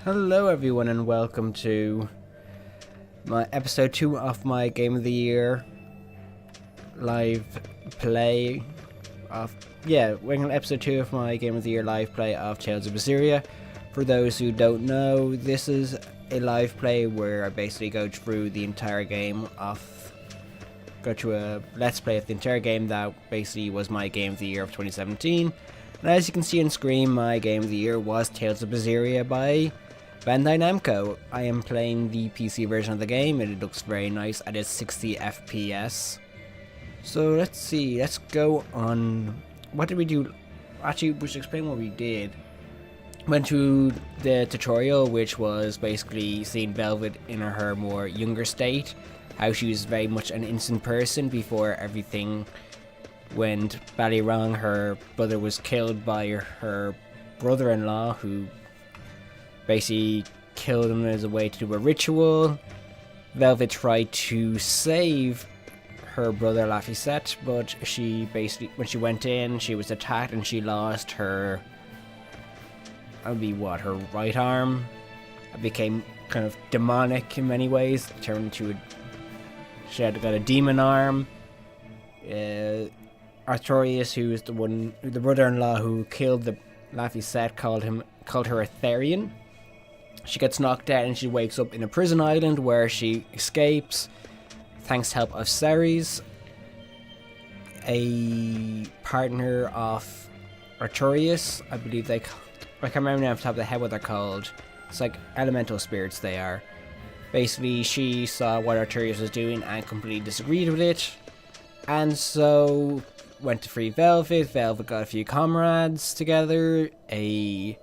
Hello everyone and welcome to my episode 2 of my Game of the Year live play of we're on episode 2 of my Game of the Year live play of Tales of Berseria. For those who don't know, this is a live play where I basically go through the entire game go through a let's play of the entire game that basically was my Game of the Year of 2017. And as you can see on screen, my Game of the Year was Tales of Berseria by Bandai Namco. I am playing the PC version of the game and it looks very nice at its 60 FPS. So let's see, let's go on. What did we do? Actually, we should explain what we did. Went through the tutorial, which was basically seeing Velvet in her more younger state. How she was very much an innocent person before everything went badly wrong. Her brother was killed by her brother-in-law, who basically killed him as a way to do a ritual. Velvet tried to save her brother Laphicet, but she basically, when she went in, she was attacked and she lost her, her right arm. It became kind of demonic in many ways, turned into she had got a demon arm. Artorias, who is the brother-in-law who killed the Laphicet, called her a Therian. She gets knocked out and she wakes up in a prison island where she escapes thanks to help of Ceres, a partner of Artorias. I believe I can't remember now off the top of the head what they're called. It's like elemental spirits they are. Basically, she saw what Artorias was doing and completely disagreed with it, and so went to free Velvet. Velvet got a few comrades together, a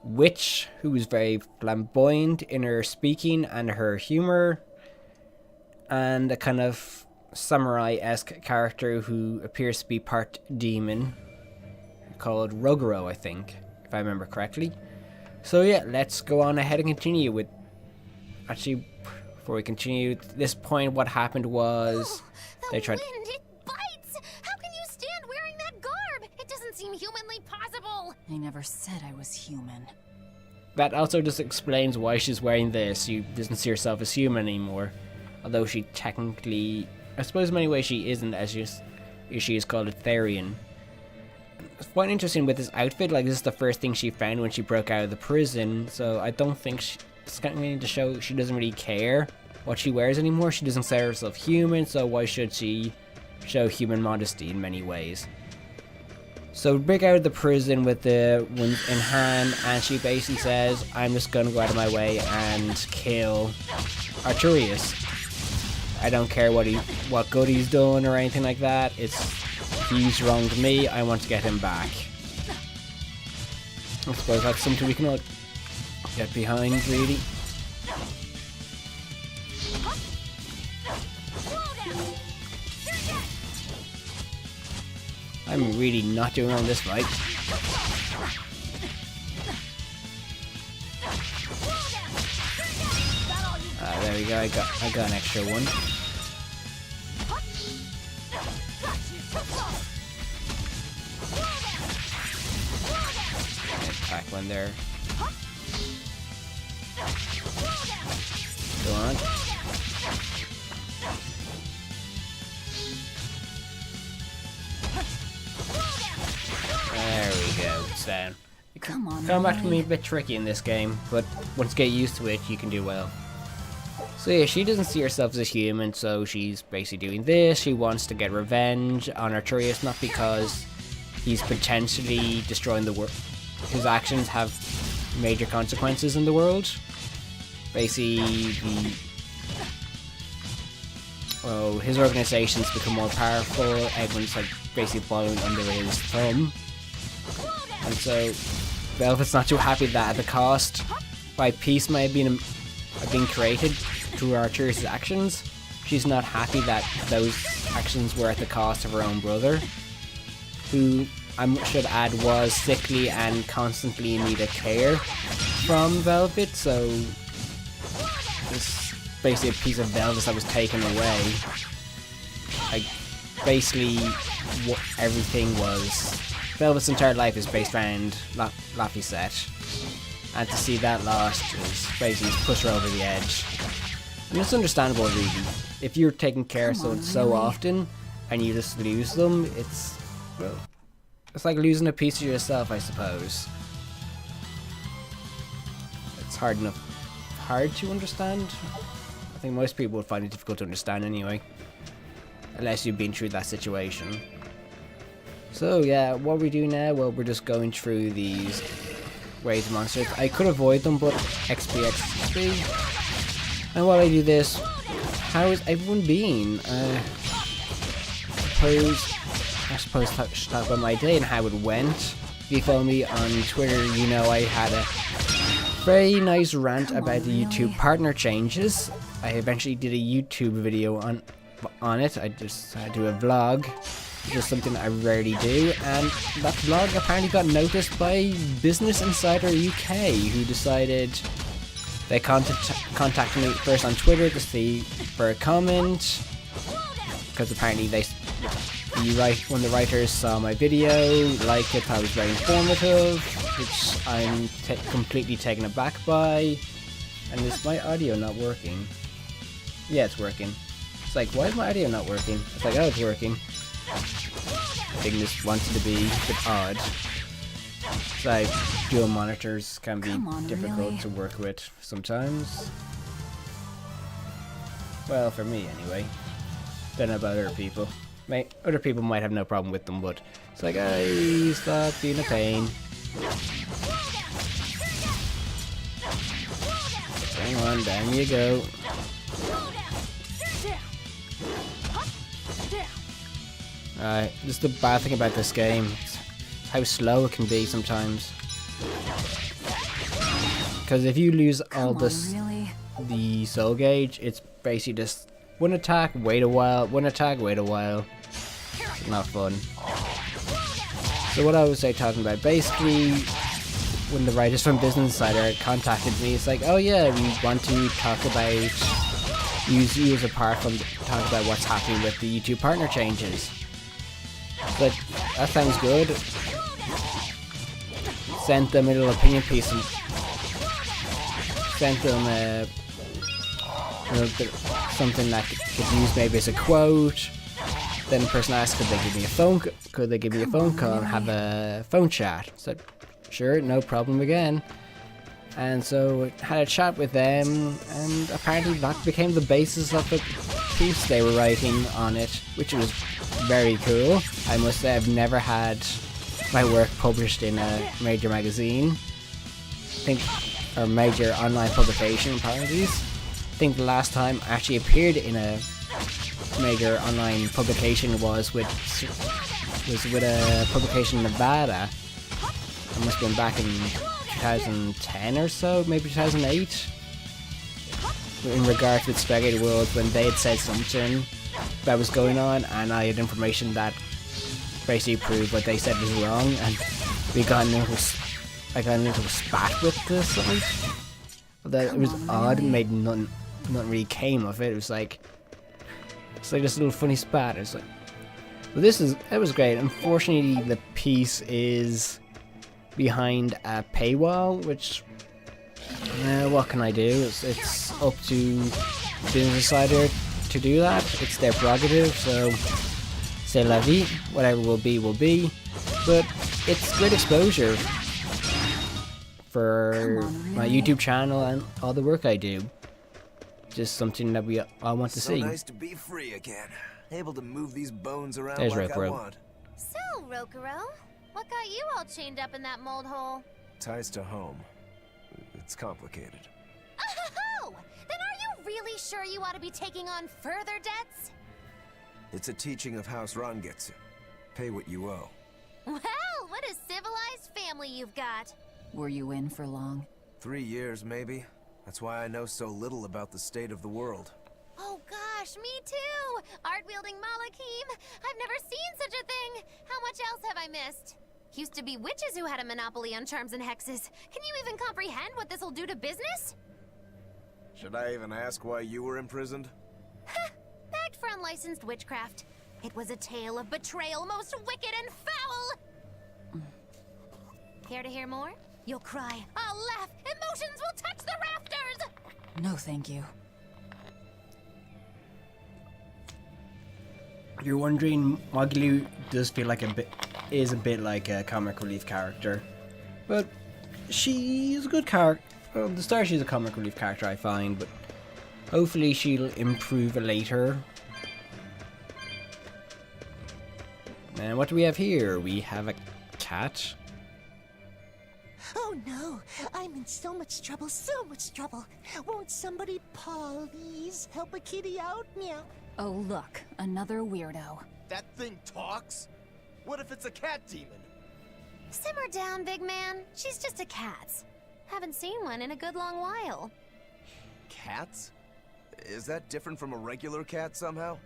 witch who was very flamboyant in her speaking and her humor, and a kind of samurai-esque character who appears to be part demon called Rogoro, I think, if I remember correctly. So yeah, let's go on ahead and continue with... Actually, before we continue, at this point what happened was they tried... Wind, it bites! How can you stand wearing that garb? It doesn't seem humanly possible. I never said I was human. That also just explains why she's wearing this. She doesn't see herself as human anymore. Although she technically... I suppose in many ways she isn't, as she is called a Therian. It's quite interesting with this outfit, like this is the first thing she found when she broke out of the prison, so I don't think it's going to show she doesn't really care what she wears anymore. She doesn't say herself human, so why should she show human modesty in many ways? So break out of the prison with the wound in hand, and she basically says, I'm just going to go out of my way and kill Artorias. I don't care what GOTY's done or anything like that. He's wronged me, I want to get him back. I suppose that's something we can all get behind, really. I'm really not doing on this fight. There we go, I got an extra one. Attack one there. Go on. There we go, it's down. Come on, Combat can be a bit tricky in this game, but once you get used to it, you can do well. So yeah, she doesn't see herself as a human, so she's basically doing this. She wants to get revenge on Artorias, not because he's potentially destroying the world. His actions have major consequences in the world. Basically, his organization's become more powerful. Everyone's like basically following under his thumb, and so Velvet's not too happy that at the cost by peace may have been created through Artorias' actions. She's not happy that those actions were at the cost of her own brother, who I should add was sickly and constantly needed care from Velvet. So this basically a piece of Velvet that was taken away. Like basically everything was... Velvet's entire life is based around Laphicet, and to see that lost is basically push her over the edge. And it's understandable, really. If you're taking care of someone so often and you just lose them, it's, well, it's like losing a piece of yourself, I suppose. It's hard to understand. I think most people would find it difficult to understand anyway, unless you've been through that situation. So yeah, what we do now, well, we're just going through these waves of monsters. I could avoid them, but XP. And while I do this, how is everyone been? I suppose I should talk about my day and how it went. If you follow me on Twitter, you know I had a very nice rant about the YouTube partner changes. I eventually did a YouTube video on it. I do a vlog, just something I rarely do, and that vlog apparently got noticed by Business Insider UK, who decided they contacted me first on Twitter to see for a comment, because apparently one of the writers saw my video, liked it, thought it was very informative, which I'm completely taken aback by. And is my audio not working? Yeah, it's working. It's like, why is my audio not working? It's like, oh, it's working. I think this wanted to be a bit odd. It's like, dual monitors can be difficult to work with sometimes. Well, for me anyway. Don't know about other people. Other people might have no problem with them, but it's like, hey, stop being a pain. Hang on, down you go. Alright, this is the bad thing about this game. It's how slow it can be sometimes. Because if you lose all the soul gauge, it's basically just one attack, wait a while, one attack, wait a while. Not fun. So what I was talking about, basically, when the writers from Business Insider contacted me, it's like, oh yeah, we want to talk about, use you as a part from talk about what's happening with the YouTube partner changes. But that sounds good. Sent them a little opinion piece and sent them something that could use maybe as a quote. Then the person asked, could they give me a phone call and have a phone chat? So sure, no problem again. And so had a chat with them, and apparently that became the basis of the piece they were writing on it, which was very cool. I must say I've never had my work published in a major magazine. Or major online publication, apologies. I think the last time I actually appeared in a major online publication was with a publication in Nevada. I must have been back in 2010 or so, maybe 2008. In regards with Spaghetti World, when they had said something that was going on, and I had information that basically proved what they said was wrong, and I got into a spat with the site. That it was odd and made nothing really came of it. It was like this little funny spat. It's like, but it was great. Unfortunately, the piece is behind a paywall, which what can I do? It's up to Business Insider to do that. It's their prerogative, so c'est la vie. Whatever will be, will be. But it's great exposure for my YouTube channel and all the work I do. Just something that we all want to see. So nice to be free again. Able to move these bones around There's like Rokuro. I want. So, Rokuro, what got you all chained up in that mold hole? Ties to home. It's complicated. Oh! Then are you really sure you ought to be taking on further debts? It's a teaching of House Rangetsu. Pay what you owe. Well, what a civilized family you've got. Were you in for long? 3 years, maybe. That's why I know so little about the state of the world. Oh gosh, me too! Art-wielding Malakim! I've never seen such a thing! How much else have I missed? Used to be witches who had a monopoly on charms and hexes. Can you even comprehend what this'll do to business? Should I even ask why you were imprisoned? Ha! Bagged for unlicensed witchcraft. It was a tale of betrayal most wicked and foul! Care to hear more? You'll cry, I'll laugh, emotions will touch the rafters! No, thank you. If you're wondering, Mogulu does feel like is a bit like a comic relief character, but she's a good character. Well, at the start she's a comic relief character, I find, but hopefully she'll improve later. And what do we have here? We have a cat. Oh no, I'm in so much trouble, so much trouble. Won't somebody please help a kitty out? Meow. Oh, look, another weirdo. That thing talks? What if it's a cat demon? Simmer down, big man. She's just a cat. Haven't seen one in a good long while. Cats? Is that different from a regular cat somehow?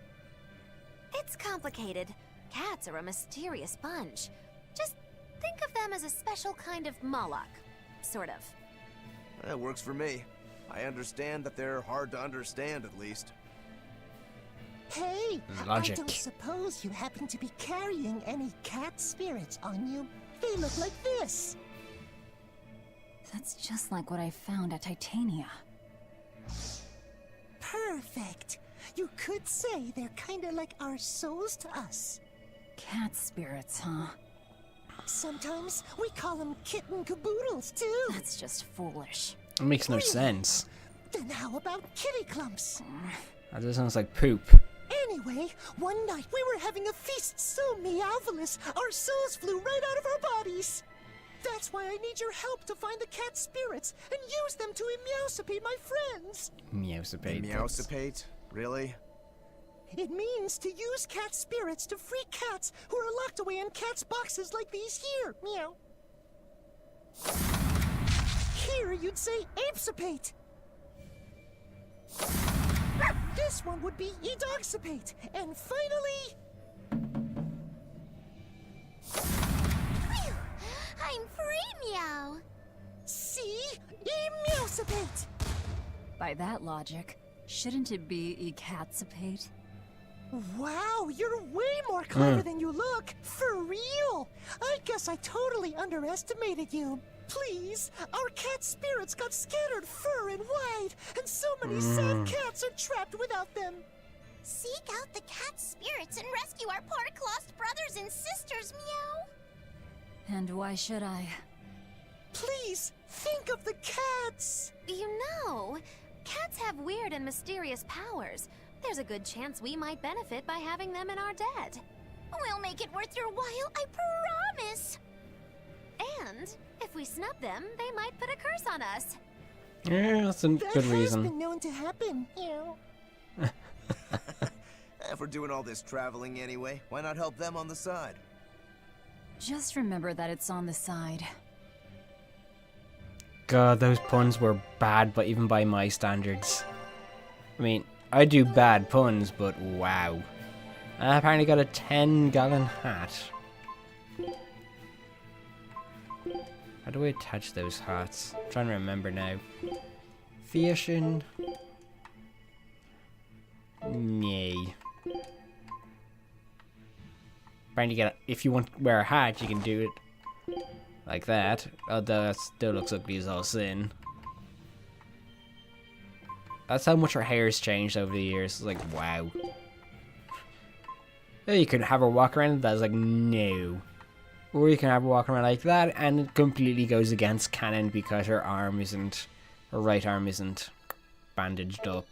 It's complicated. Cats are a mysterious bunch. Just think of them as a special kind of Moloch. Sort of. That works for me. I understand that they're hard to understand, at least. Hey, Logic. I don't suppose you happen to be carrying any cat spirits on you? They look like this. That's just like what I found at Titania. Perfect. You could say they're kinda like our souls to us. Cat spirits, huh? Sometimes we call them kitten caboodles, too. That's just foolish. It makes no Really? sense. Then how about kitty clumps? That just sounds like poop. Anyway, one night we were having a feast so meowvelous, our souls flew right out of our bodies. That's why I need your help to find the cat spirits and use them to meowsipate my friends. Meowsipate. Meowsipate? Really? It means to use cat spirits to free cats who are locked away in cats' boxes like these here. Meow. Here you'd say apesipate. This one would be edogsipate. And finally... Phew! I'm free, meow. see? Emeowsipate. By that logic, shouldn't it be ecatsipate? Wow, you're way more clever than you look. For real. I guess I totally underestimated you. Please, our cat spirits got scattered far and wide, and so many sad cats are trapped without them. Seek out the cat spirits and rescue our poor lost brothers and sisters, meow. And why should I? Please, think of the cats. You know, cats have weird and mysterious powers. There's a good chance we might benefit by having them in our debt. We'll make it worth your while, I promise. And if we snub them, they might put a curse on us. Yeah, that's a That good has reason. been known to happen. If we're doing all this traveling anyway, why not help them on the side? Just remember that it's on the side. God, those puns were bad, but even by my standards. I mean, I do bad puns, but wow. I apparently got a 10-gallon hat. How do I attach those hats? I'm trying to remember now. Fishing. Nay. Apparently, if you want to wear a hat, you can do it like that. Although that still looks ugly as all sin. That's how much her hair's changed over the years. It's like, wow. Yeah, you can have her walk around. That's like, no. Or you can have her walk around like that, and it completely goes against canon because her right arm isn't bandaged up.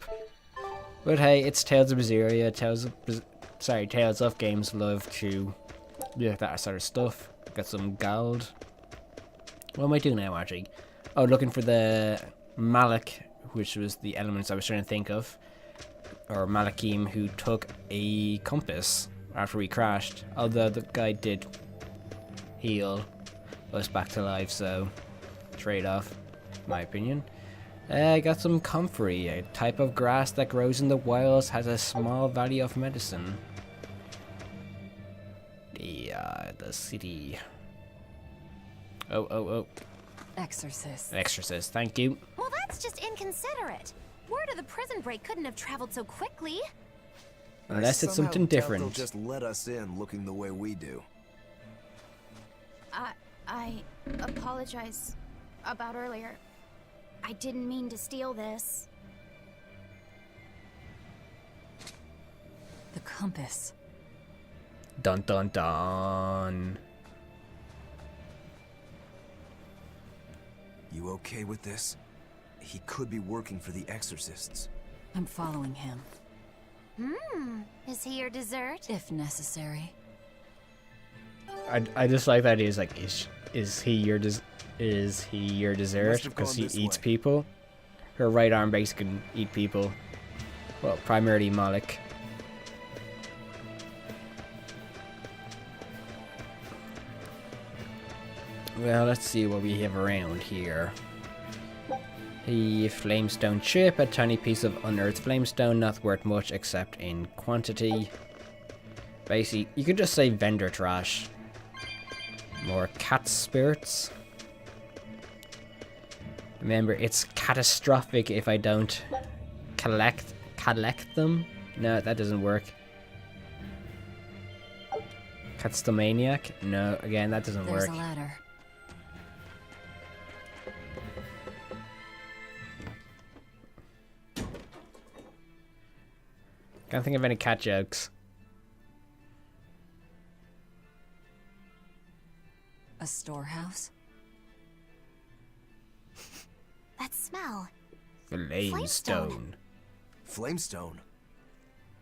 But hey, it's Tales of Berseria. Tales of Games love to do that sort of stuff. Got some gold. What am I doing now, actually? Oh, looking for the Malik, which was the elements I was trying to think of. Or Malakim, who took a compass after we crashed. Although the guy did heal us back to life, so trade-off, in my opinion. I got some comfrey, a type of grass that grows in the wilds, has a small value of medicine. The city. Oh. Exorcist. Exorcist, thank you. Well, that's just inconsiderate. Word of the prison break couldn't have traveled so quickly. Unless it's Somehow something doubt different. They'll just let us in looking the way we do. I apologize about earlier. I didn't mean to steal this. The compass. Dun dun dun. You okay with this? He could be working for the exorcists. I'm following him, Is he your dessert? if necessary. I just like that he's like, is he your dessert? Must have Because gone he this eats way. people. Her right arm basically can eat people. Well, primarily Malik. Well, let's see what we have around here. A flamestone chip, a tiny piece of unearthed flamestone, not worth much except in quantity. Basically, you could just say vendor trash. More cat spirits. Remember, it's catastrophic if I don't collect them. No, that doesn't work. Catstomaniac? No, again, that doesn't There's work. a ladder. Can't think of any cat jokes. A storehouse? That smell. Flamestone. Flamestone.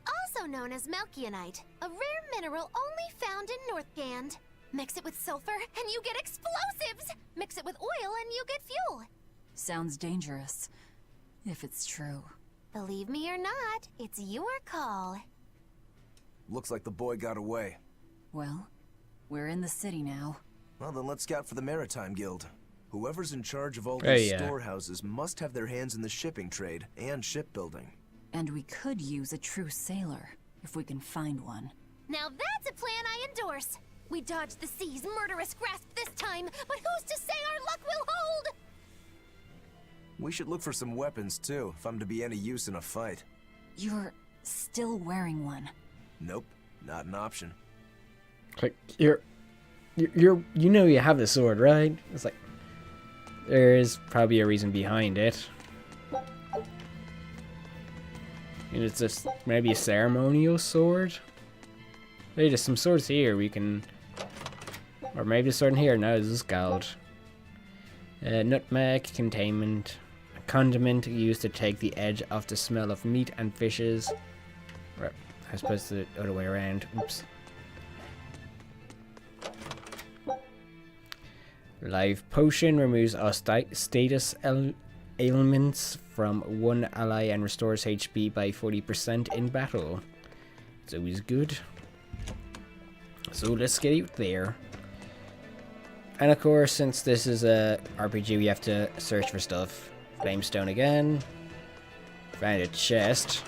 Also known as Melkionite, a rare mineral only found in Northgand. Mix it with sulfur and you get explosives! Mix it with oil and you get fuel! Sounds dangerous. If it's true. Believe me or not, it's your call. Looks like the boy got away. Well, we're in the city now. Well, then let's scout for the Maritime Guild. Whoever's in charge of all Oh, these yeah. storehouses must have their hands in the shipping trade and shipbuilding. And we could use a true sailor, if we can find one. Now that's a plan I endorse! We dodged the sea's murderous grasp this time, but who's to say our luck will hold? We should look for some weapons, too, if I'm to be any use in a fight. You're still wearing one. Nope, not an option. Like, you know you have the sword, right? It's like, there is probably a reason behind it. And it's just maybe a ceremonial sword. Maybe there's some swords here we can, or maybe a sword in here. No, this is gold. Nutmeg, containment, a condiment used to take the edge off the smell of meat and fishes. Right, I suppose the other way around. Oops. Live potion removes all status ailments from one ally and restores HP by 40% in battle. It's always good. So let's get out there. And of course, since this is a RPG, we have to search for stuff. Flamestone again. Found a chest.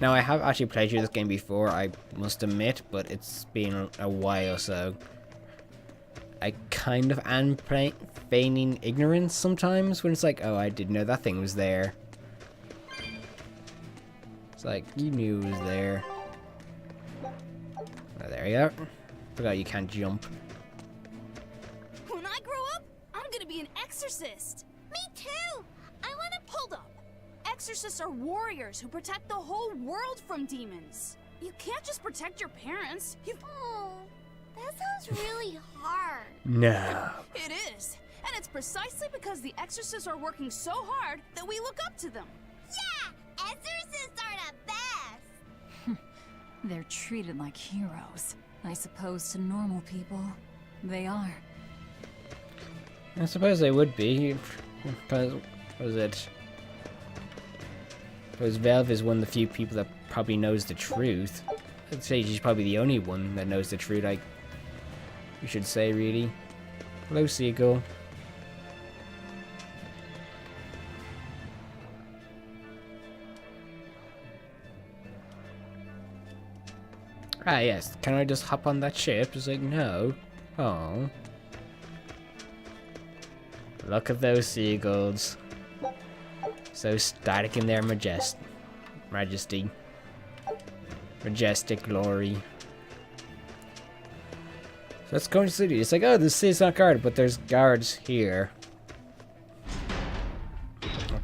Now I have actually played through this game before, I must admit, but it's been a while, so I kind of am feigning ignorance sometimes when it's like, oh, I didn't know that thing was there. It's like, you knew it was there. Oh, there you are. Forgot you can't jump. When I grow up, I'm gonna be an exorcist. Me too! I wanna hold up. Exorcists are warriors who protect the whole world from demons. You can't just protect your parents. Oh, that sounds really hard. No. It is. And it's precisely because the exorcists are working so hard that we look up to them. Yeah, exorcists are the best. They're treated like heroes. I suppose to normal people, they are. I suppose they would be. Because, what is it? Because Valve is one of the few people that probably knows the truth. I'd say she's probably the only one that knows the truth, you should say, really. Hello, Seagull. Ah, yes. Can I just hop on that ship? It's like, no. Oh. Look at those seagulls. So static in their majesty. Majestic glory. So let's go into the city. It's like, oh, the city's not guarded, but there's guards here.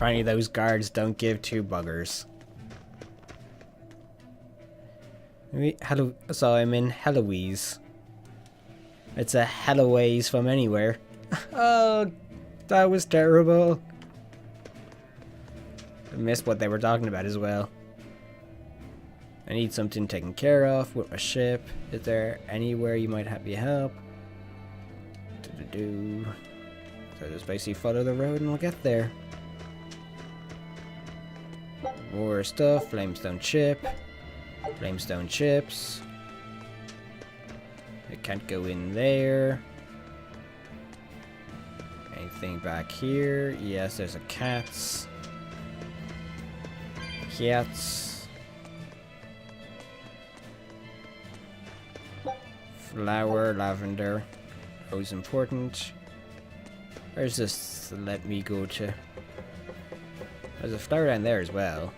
Apparently those guards don't give two buggers. Hello, so I'm in Heloise. It's a Heloise from anywhere. Oh, that was terrible. I missed what they were talking about as well. I need something taken care of with my ship. Is there anywhere you might have me help? So just basically follow the road and we'll get there. More stuff. Flamestone chip. Flamestone chips. It can't go in there. Anything back here? Yes, there's a cats. Cats. Flower, lavender. Always important. Where's this? Let me go to. There's a flower down there as well.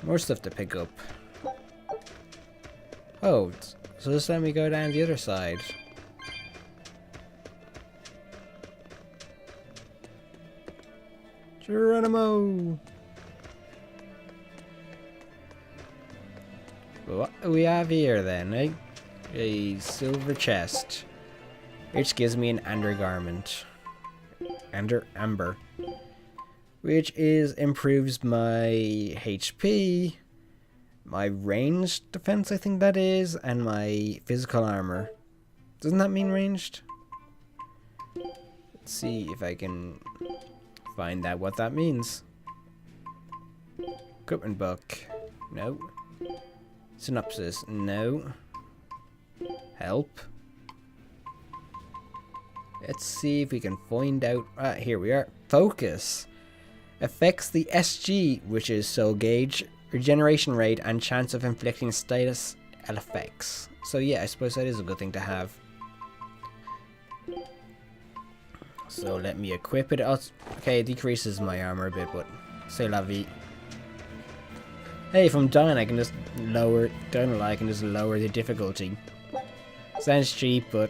More stuff to pick up. Oh, so just let me go down the other side. Geronimo! What do we have here then, eh? A silver chest. Which gives me an undergarment. Amber. Which improves my HP, my ranged defense, I think that is, and my physical armor. Doesn't that mean ranged? Let's see if I can find out what that means. Equipment book. No. Synopsis. No. Help. Let's see if we can find out. Here we are. Focus. Affects the SG, which is soul gauge, regeneration rate, and chance of inflicting status effects. So yeah, I suppose that is a good thing to have. So let me equip it. Okay, it decreases my armor a bit, but c'est la vie. Hey, if I'm dying, I can just lower. I can just lower the difficulty. Sounds cheap, but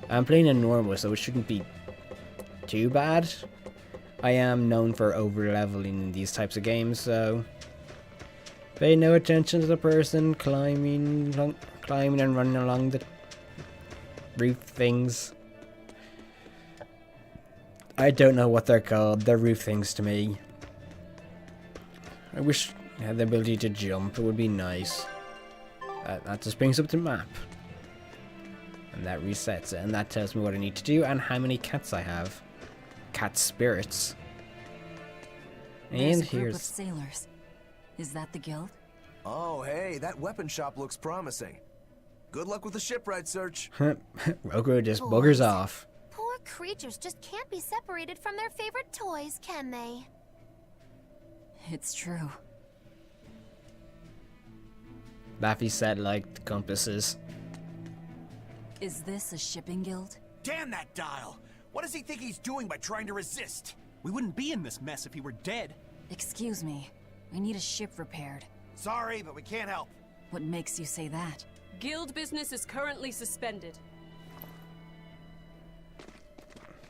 I'm playing in normal, so it shouldn't be too bad. I am known for over-leveling in these types of games, so pay no attention to the person climbing and running along the roof things. I don't know what they're called. They're roof things to me. I wish I had the ability to jump. It would be nice. That just brings up the map. And that resets it. And that tells me what I need to do and how many cats I have. Cat spirits. And There's a group here's of sailors. Is that the guild? Oh, hey, that weapon shop looks promising. Good luck with the shipwright search. Roku just Boys. buggers off. Poor creatures just can't be separated from their favorite toys, can they? It's true. Laffy said like compasses. Is this a shipping guild? Damn that Dyle! What does he think he's doing by trying to resist? We wouldn't be in this mess if he were dead. Excuse me. I need a ship repaired. Sorry, but we can't help. What makes you say that? Guild business is currently suspended.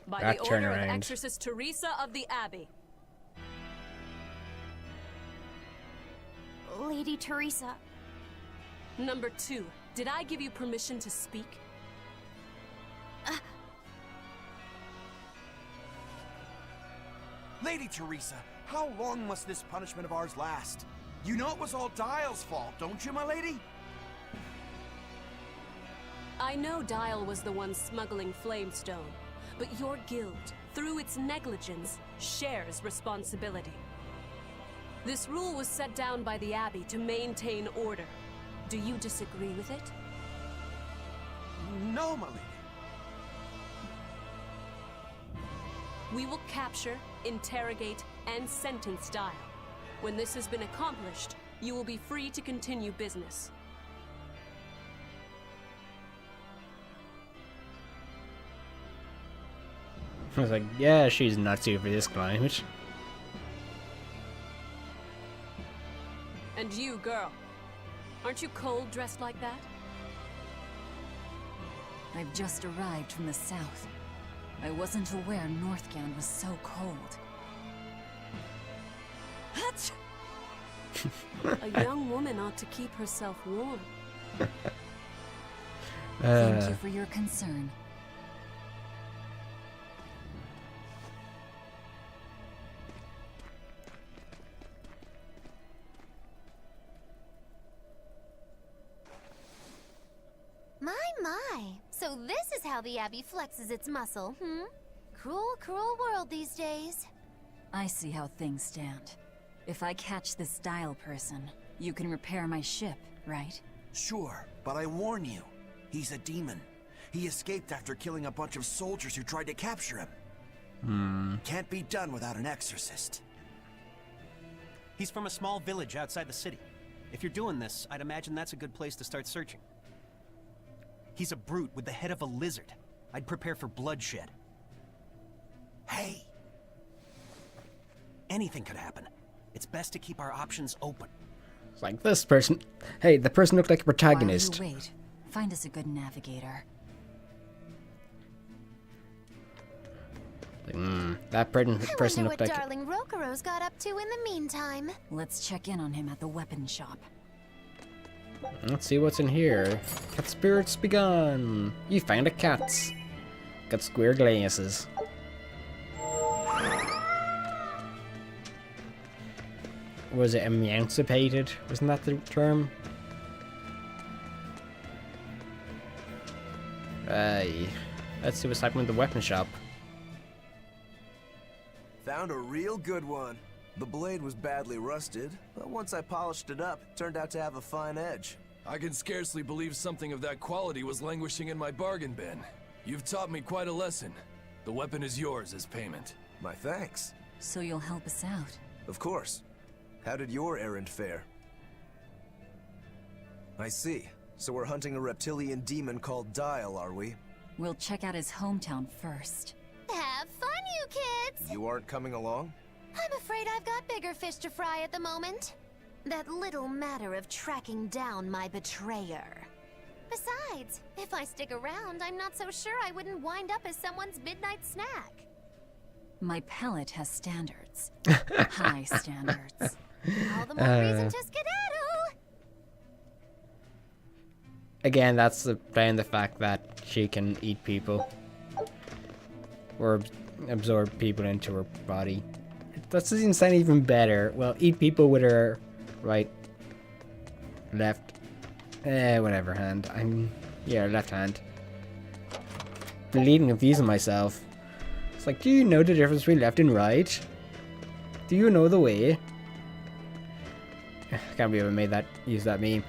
By That the order of turnaround. Exorcist Teresa of the Abbey. Lady Teresa. Number 2, did I give you permission to speak? Lady Teresa, how long must this punishment of ours last? You know it was all Dyle's fault, don't you, my lady? I know Dyle was the one smuggling Flamestone, but your guild, through its negligence, shares responsibility. This rule was set down by the Abbey to maintain order. Do you disagree with it? No, my lady. We will capture, interrogate, and sentence Dyle. When this has been accomplished, you will be free to continue business. I was like, yeah, she's not suited for this climate. And you, girl, aren't you cold dressed like that? I've just arrived from the south. I wasn't aware Northgand was so cold. Hatch! A young woman ought to keep herself warm. Thank you for your concern. My. So this is how the Abbey flexes its muscle, hmm? Cruel, cruel world these days. I see how things stand. If I catch this Dyle person, you can repair my ship, right? Sure, but I warn you, he's a demon. He escaped after killing a bunch of soldiers who tried to capture him. Can't be done without an exorcist. He's from a small village outside the city. If you're doing this, I'd imagine that's a good place to start searching. He's a brute with the head of a lizard. I'd prepare for bloodshed. Hey! Anything could happen. It's best to keep our options open. It's like this person. Hey, the person looked like a protagonist. While you wait, find us a good navigator. That person I looked wonder what like. darling Rokuro's got up to in the meantime. Let's check in on him at the weapon shop. Let's see what's in here. Cat spirits begun. You found a cat. Got square glasses. Was it emancipated? Wasn't that the term? Let's see what's happening with the weapon shop. Found a real good one. The blade was badly rusted, but once I polished it up, it turned out to have a fine edge. I can scarcely believe something of that quality was languishing in my bargain bin. You've taught me quite a lesson. The weapon is yours as payment. My thanks. So you'll help us out? Of course. How did your errand fare? I see. So we're hunting a reptilian demon called Dyle, are we? We'll check out his hometown first. Have fun, you kids! You aren't coming along? I'm afraid I've got bigger fish to fry at the moment. That little matter of tracking down my betrayer. Besides, if I stick around, I'm not so sure I wouldn't wind up as someone's midnight snack. My palate has standards. High standards. All the more reason to skedaddle! Again, that's playing the fact that she can eat people. Or absorb people into her body. That doesn't sound even better. Well, eat people with her right, left, whatever hand. Left hand. Bleeding, confusing myself. It's like, do you know the difference between left and right? Do you know the way? I can't believe I used that meme.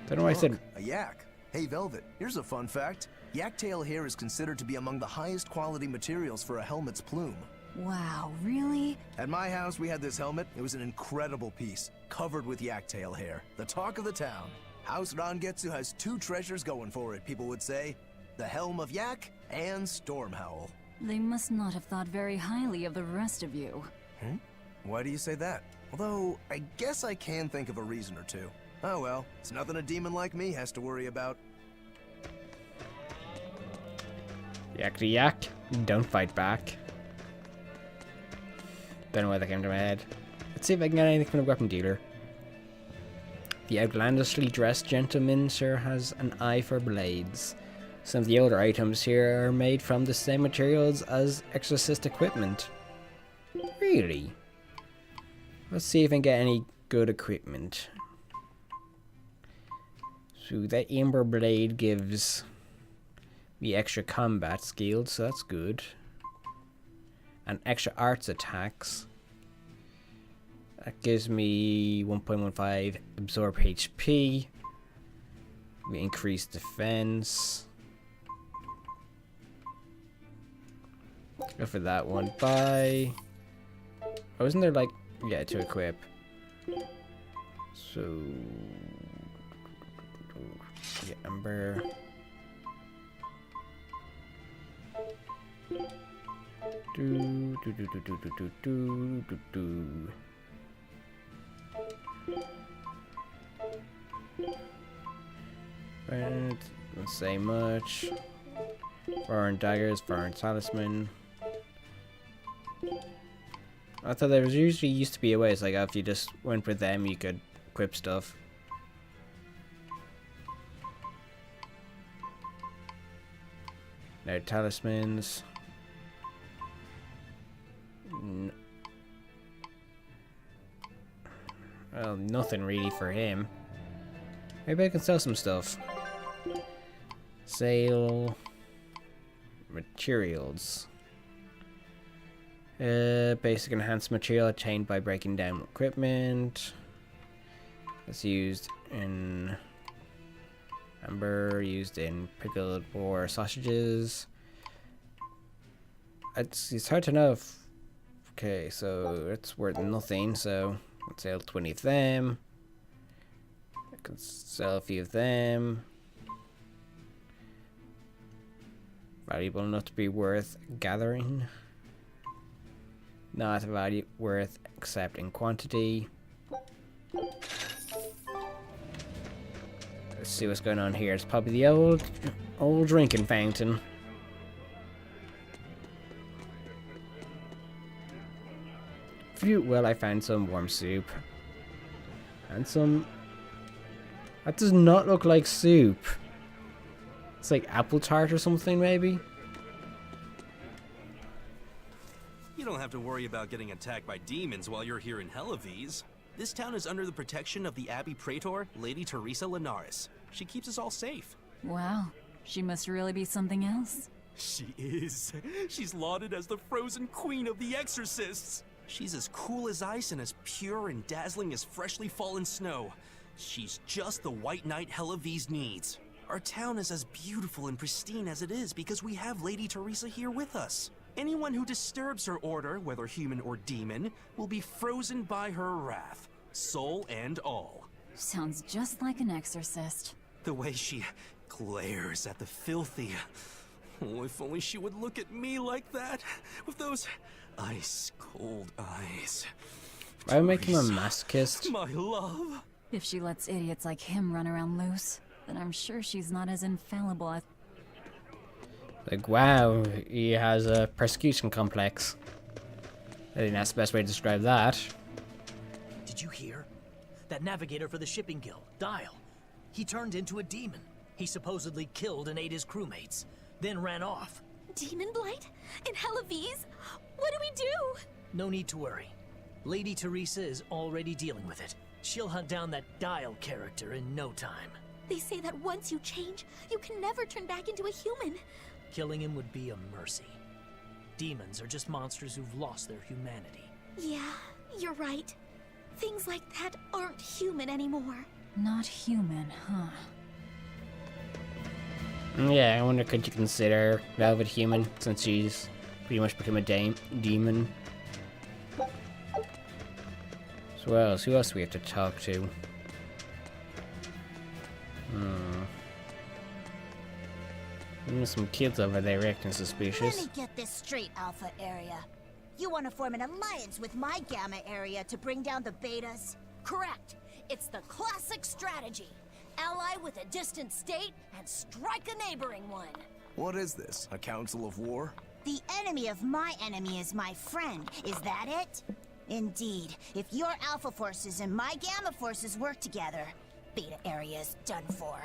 Don't know why I said. A yak. Hey, Velvet, here's a fun fact. Yak tail hair is considered to be among the highest quality materials for a helmet's plume. Wow, really? At my house, we had this helmet. It was an incredible piece, covered with yak tail hair. The talk of the town. House Rangetsu has two treasures going for it, people would say. The Helm of Yak and Stormhowl. They must not have thought very highly of the rest of you. Why do you say that? Although, I guess I can think of a reason or two. Oh well, it's nothing a demon like me has to worry about. Yak to yak. Don't fight back. Don't know why that came to my head. Let's see if I can get anything from the weapon dealer. The outlandishly dressed gentleman sure has an eye for blades. Some of the older items here are made from the same materials as exorcist equipment. Really? Let's see if I can get any good equipment. So that Ember Blade gives me extra combat skills, so that's good. And extra arts attacks. That gives me 1.15 absorb HP. We increase defense. Go for that one. Buy. Oh, isn't there like, yeah, to equip. So yeah, Ember. Red, don't say much. Foreign daggers, foreign talisman. I thought there was usually used to be a way, it's like if you just went with them you could equip stuff. No talismans. Well, nothing really for him. Maybe I can sell some stuff. Sale materials. Basic enhanced material obtained by breaking down equipment. It's used in amber, used in pickled boar sausages. It's hard to know if... Okay, so it's worth nothing, so let's sell 20 of them. I can sell a few of them. Valuable enough to be worth gathering. Not value worth except in quantity. Let's see what's going on here. It's probably the old drinking fountain. Well, I found some warm soup. And some... That does not look like soup. It's like apple tart or something, maybe? You don't have to worry about getting attacked by demons while you're here in Helavies. This town is under the protection of the Abbey Praetor, Lady Teresa Linares. She keeps us all safe. Wow, she must really be something else. She is. She's lauded as the frozen queen of the exorcists. She's as cool as ice and as pure and dazzling as freshly fallen snow. She's just the white knight Helavies needs. Our town is as beautiful and pristine as it is because we have Lady Teresa here with us. Anyone who disturbs her order, whether human or demon, will be frozen by her wrath, soul and all. Sounds just like an exorcist. The way she glares at the filthy. Oh, if only she would look at me like that, with those ice-cold eyes. Why would make him a masochist? My love. If she lets idiots like him run around loose, then I'm sure she's not as infallible as... Like, wow, he has a persecution complex. I think that's the best way to describe that. Did you hear? That navigator for the shipping guild, Dyle. He turned into a demon. He supposedly killed and ate his crewmates, then ran off. Demon Blight? In Helavies? What do we do? No need to worry. Lady Teresa is already dealing with it. She'll hunt down that Dyle character in no time. They say that once you change, you can never turn back into a human. Killing him would be a mercy. Demons are just monsters who've lost their humanity. Yeah, you're right. Things like that aren't human anymore. Not human, huh? Yeah, I wonder could you consider Velvet human since she's pretty much become a demon. So who else do we have to talk to? There's some kids over there acting suspicious. Let me get this straight, Alpha Area. You want to form an alliance with my Gamma Area to bring down the Betas? Correct. It's the classic strategy. Ally with a distant state and strike a neighboring one. What is this? A council of war? The enemy of my enemy is my friend. Is that it? Indeed. If your Alpha forces and my Gamma forces work together, Beta Area is done for.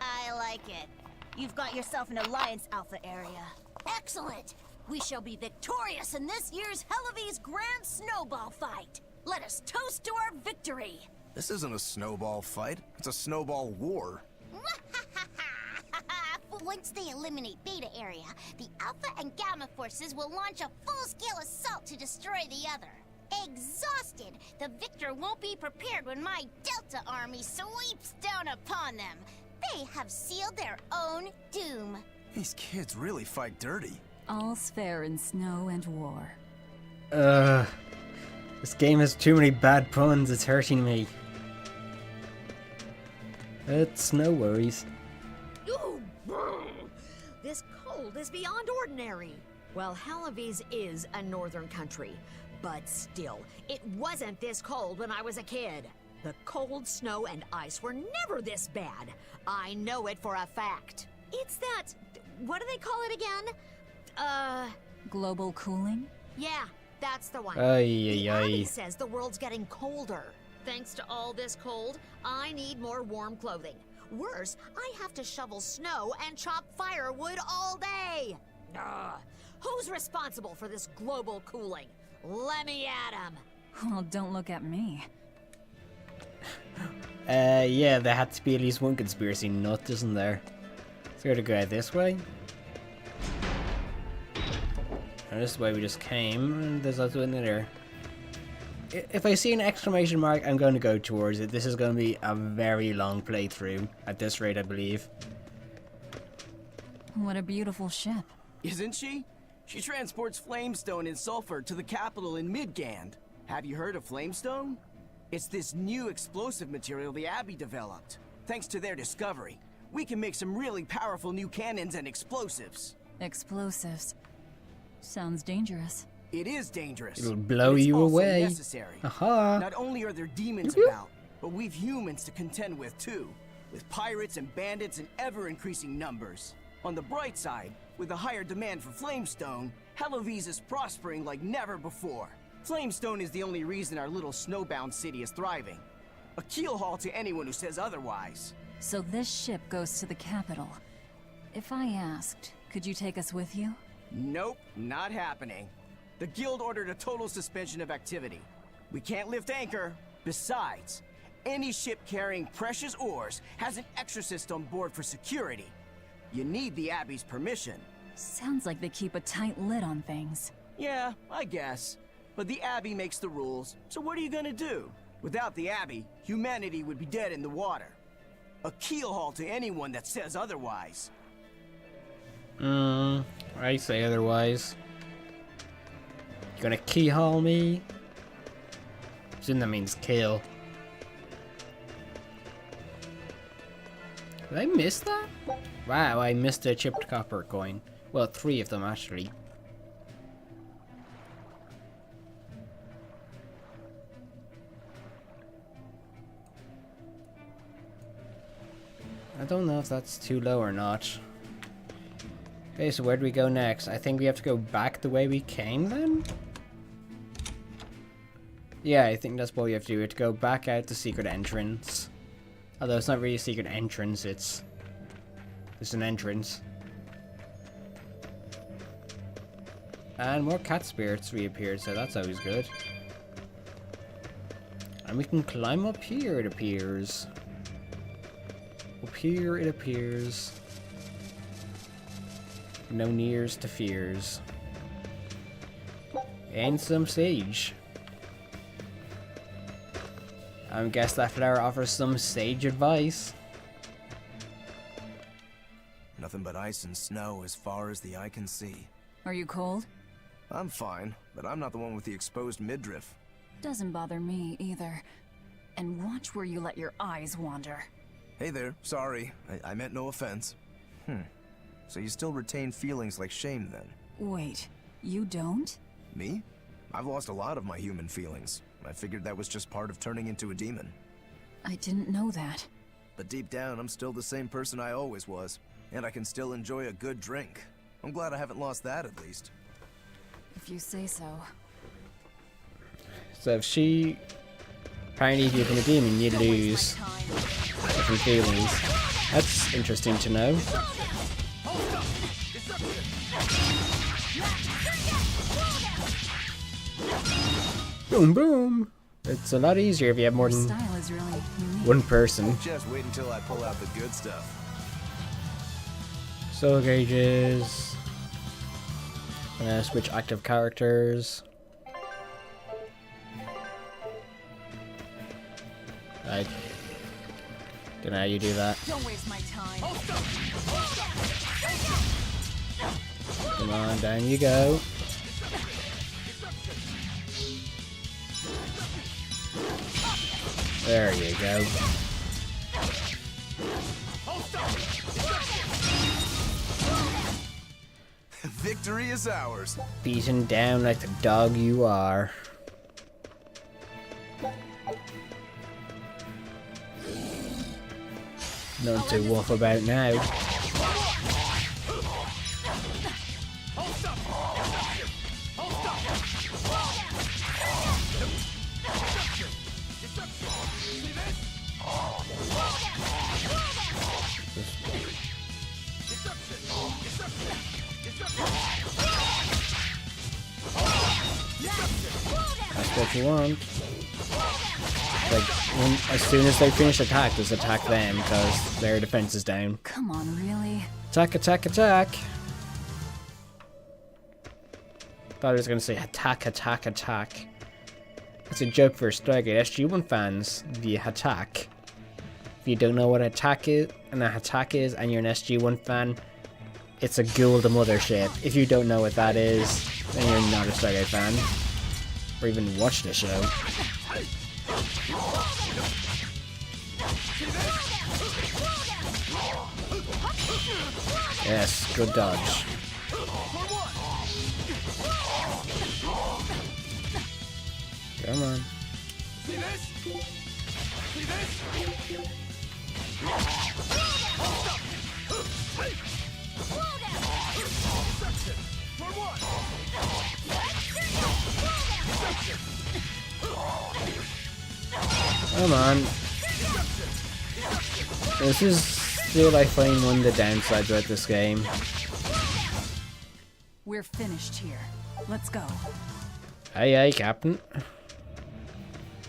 I like it. You've got yourself an alliance, Alpha Area. Excellent! We shall be victorious in this year's Helavies Grand Snowball Fight. Let us toast to our victory. This isn't a snowball fight. It's a snowball war. Once they eliminate Beta Area, the Alpha and Gamma forces will launch a full-scale assault to destroy the other. Exhausted, the victor won't be prepared when my Delta army sweeps down upon them. They have sealed their own doom. These kids really fight dirty. All's fair in snow and war. This game has too many bad puns, it's hurting me. It's no worries. Ooh, this cold is beyond ordinary. Well, Helavies is a northern country, but still, it wasn't this cold when I was a kid. The cold, snow, and ice were never this bad. I know it for a fact. It's that... what do they call it again? Global cooling? Yeah, that's the one. Ay, the ay, Abbey ay. says the world's getting colder. Thanks to all this cold, I need more warm clothing. Worse, I have to shovel snow and chop firewood all day. Ugh. Who's responsible for this global cooling? Let me at 'em. Well, don't look at me. Yeah, there had to be at least one conspiracy nut, isn't there? So we're gonna go this way. And this is the way we just came, and there's also another. If I see an exclamation mark, I'm going to go towards it. This is going to be a very long playthrough, at this rate, I believe. What a beautiful ship. Isn't she? She transports flamestone and sulfur to the capital in Midgand. Have you heard of flamestone? It's this new explosive material the Abbey developed. Thanks to their discovery, we can make some really powerful new cannons and explosives. Explosives. Sounds dangerous. It is dangerous. It'll blow but it's you also away. Necessary. Aha. Not only are there demons about, but we've humans to contend with too. With pirates and bandits in ever-increasing numbers. On the bright side, with a higher demand for flamestone, Heloise is prospering like never before. Flamestone is the only reason our little snowbound city is thriving. A keelhaul to anyone who says otherwise. So this ship goes to the capital. If I asked, could you take us with you? Nope, not happening. The guild ordered a total suspension of activity. We can't lift anchor. Besides, any ship carrying precious ores has an exorcist on board for security. You need the Abbey's permission. Sounds like they keep a tight lid on things. Yeah, I guess. But the Abbey makes the rules, so what are you gonna do? Without the Abbey, humanity would be dead in the water. A keelhaul to anyone that says otherwise. I say otherwise. You gonna keyhole me? Assume that means kill. Did I miss that? Wow, I missed a chipped copper coin. Well, 3 of them actually. I don't know if that's too low or not. Okay, so where do we go next? I think we have to go back the way we came then? Yeah, I think that's what we have to do. We have to go back out the secret entrance. Although it's not really a secret entrance, it's an entrance. And more cat spirits reappeared, so that's always good. And we can climb up here, it appears. Up here, it appears. No nears to fears. And some sage. I guess that flower offers some sage advice. Nothing but ice and snow as far as the eye can see. Are you cold? I'm fine, but I'm not the one with the exposed midriff. Doesn't bother me either. And watch where you let your eyes wander. Hey there, sorry. I meant no offense. So you still retain feelings like shame then? Wait, you don't? Me? I've lost a lot of my human feelings. I figured that was just part of turning into a demon. I didn't know that. But deep down, I'm still the same person I always was. And I can still enjoy a good drink. I'm glad I haven't lost that at least. If you say so. So if she... Apparently if you become a demon, you lose different feelings. That's interesting to know. Boom boom! It's a lot easier if you have more than Style is really unique. one person. Just wait until I pull out the good stuff. Soul gauges. Switch active characters. I don't know how you do that. Don't waste my time. Come on, down you go. There you go. Victory is ours. Beaten down like the dog you are. Nothing to waff about now. That's what you want. Like, as soon as they finish attack, just attack them because their defense is down. Come on, really? Attack, attack, attack! Thought I was going to say attack, attack, attack. It's a joke for Stargate SG-1 fans, the attack. If you don't know what attack is, and a attack is, and you're an SG-1 fan, it's a ghoul the mothership. If you don't know what that is, then you're not a Stargate fan. Or even watch the show. Yes, good dodge. Come on. See this? See this? Come on. This is still, I find, one of the downsides about this game. We're finished here. Let's go. Aye, aye, Captain.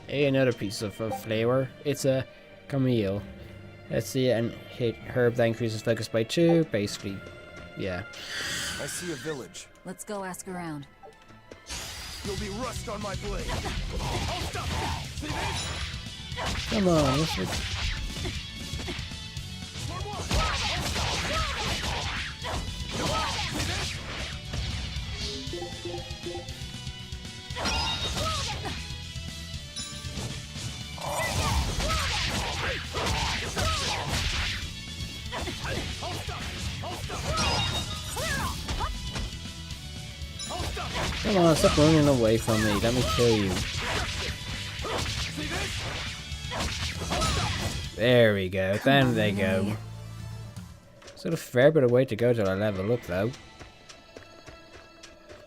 Hey, another piece of flavor. It's a camille. Let's see, and hit herb that increases focus by 2. Basically, yeah. I see a village. Let's go ask around. You'll be rust on my blade. Oh, stop! See this? Come on, let's look. Come on, stop running away from me. Let me kill you. There we go. Then they go. Still a fair bit of way to go till I level up, though.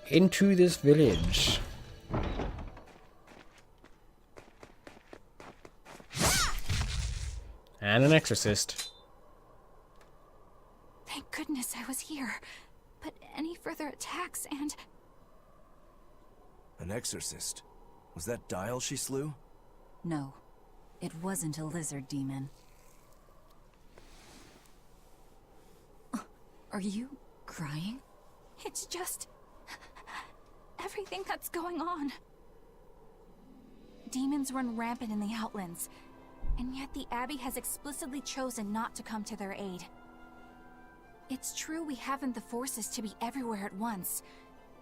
Into this village. And an exorcist. Thank goodness I was here. But any further attacks and... An exorcist? Was that Dyle she slew? No, it wasn't a lizard demon. Are you crying? It's just... everything that's going on. Demons run rampant in the Outlands, and yet the Abbey has explicitly chosen not to come to their aid. It's true we haven't the forces to be everywhere at once,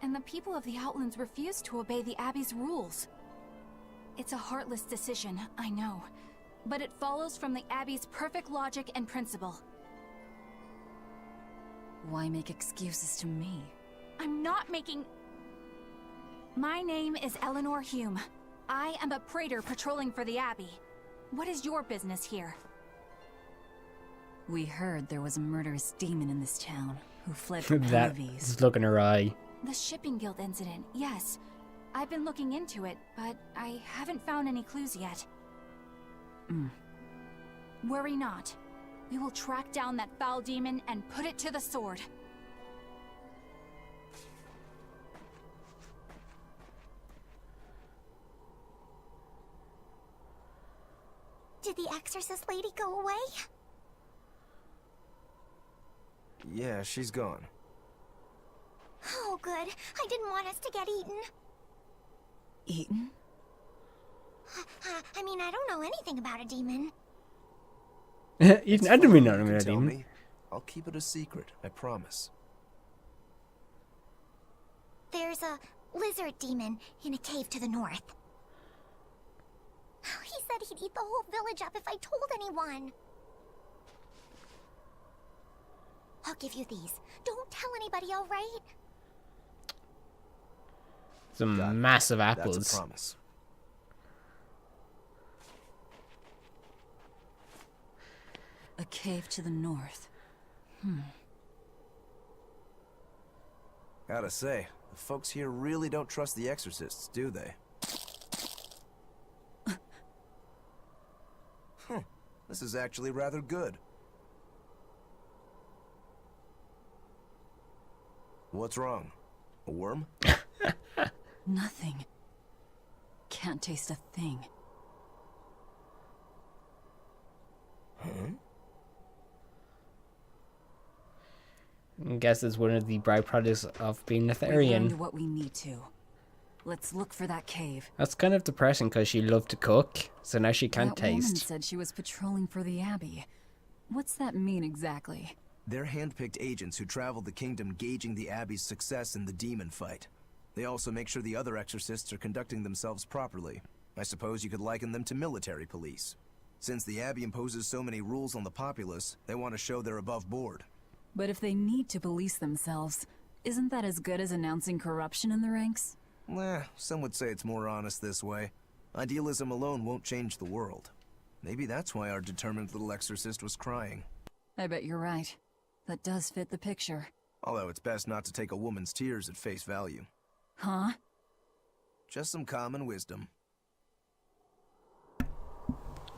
and the people of the Outlands refuse to obey the Abbey's rules. It's a heartless decision, I know, but it follows from the Abbey's perfect logic and principle. Why make excuses to me? I'm not making... My name is Eleanor Hume. I am a praetor patrolling for the Abbey. What is your business here? We heard there was a murderous demon in this town who fled from Hellvis. That's looking awry. The Shipping Guild incident, yes. I've been looking into it, but I haven't found any clues yet. Worry not. We will track down that foul demon and put it to the sword. Did the exorcist lady go away? Yeah, she's gone. Oh, good. I didn't want us to get eaten. Eaten? I mean, I don't know anything about a demon. Eaten? I didn't know about a Tell demon. me. I'll keep it a secret, I promise. There's a lizard demon in a cave to the north. He said he'd eat the whole village up if I told anyone. I'll give you these. Don't tell anybody, all right? Some massive That's apples. a promise. A cave to the north. Gotta say, the folks here really don't trust the exorcists, do they? This is actually rather good. What's wrong? A worm? Nothing. Can't taste a thing. I guess it's one of the byproducts of being We've Netherian. learned what we need to. Let's look for that cave. That's kind of depressing because she loved to cook, so now she can't That woman taste. said she was patrolling for the Abbey. What's that mean exactly? They're handpicked agents who travel the kingdom gauging the Abbey's success in the demon fight. They also make sure the other exorcists are conducting themselves properly. I suppose you could liken them to military police. Since the Abbey imposes so many rules on the populace, they want to show they're above board. But if they need to police themselves, isn't that as good as announcing corruption in the ranks? Some would say it's more honest this way. Idealism alone won't change the world. Maybe that's why our determined little exorcist was crying. I bet you're right. That does fit the picture. Although it's best not to take a woman's tears at face value. Huh? Just some common wisdom.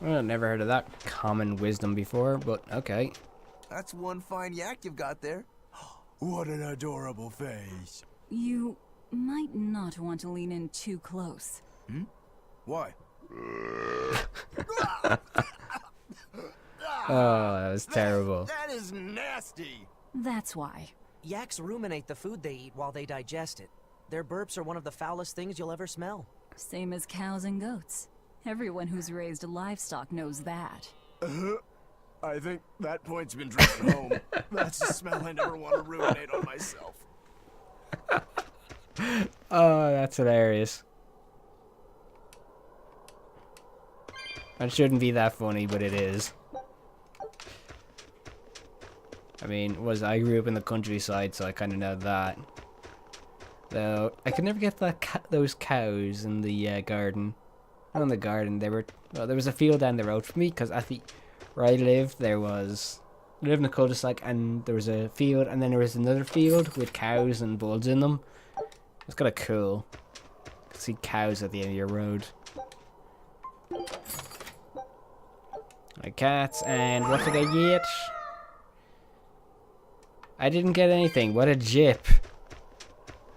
Well, I've never heard of that common wisdom before, but okay. That's one fine yak you've got there. What an adorable face. You might not want to lean in too close. Why? Oh, that was terrible. That is nasty! That's why. Yaks ruminate the food they eat while they digest it. Their burps are one of the foulest things you'll ever smell. Same as cows and goats. Everyone who's raised livestock knows that. I think that point's been driven home. That's a smell I never want to ruminate on myself. Oh, that's hilarious. That shouldn't be that funny, but it is. I mean, I grew up in the countryside, so I kind of know that. Though, I could never get those cows in the garden. Not in the garden, there was a field down the road for me, because where I lived, I lived in a cul-de-sac, and there was a field, and then there was another field with cows and bulls in them. It's kind of cool. You can see cows at the end of your road. My cats, and what did I get? I didn't get anything. What a jip.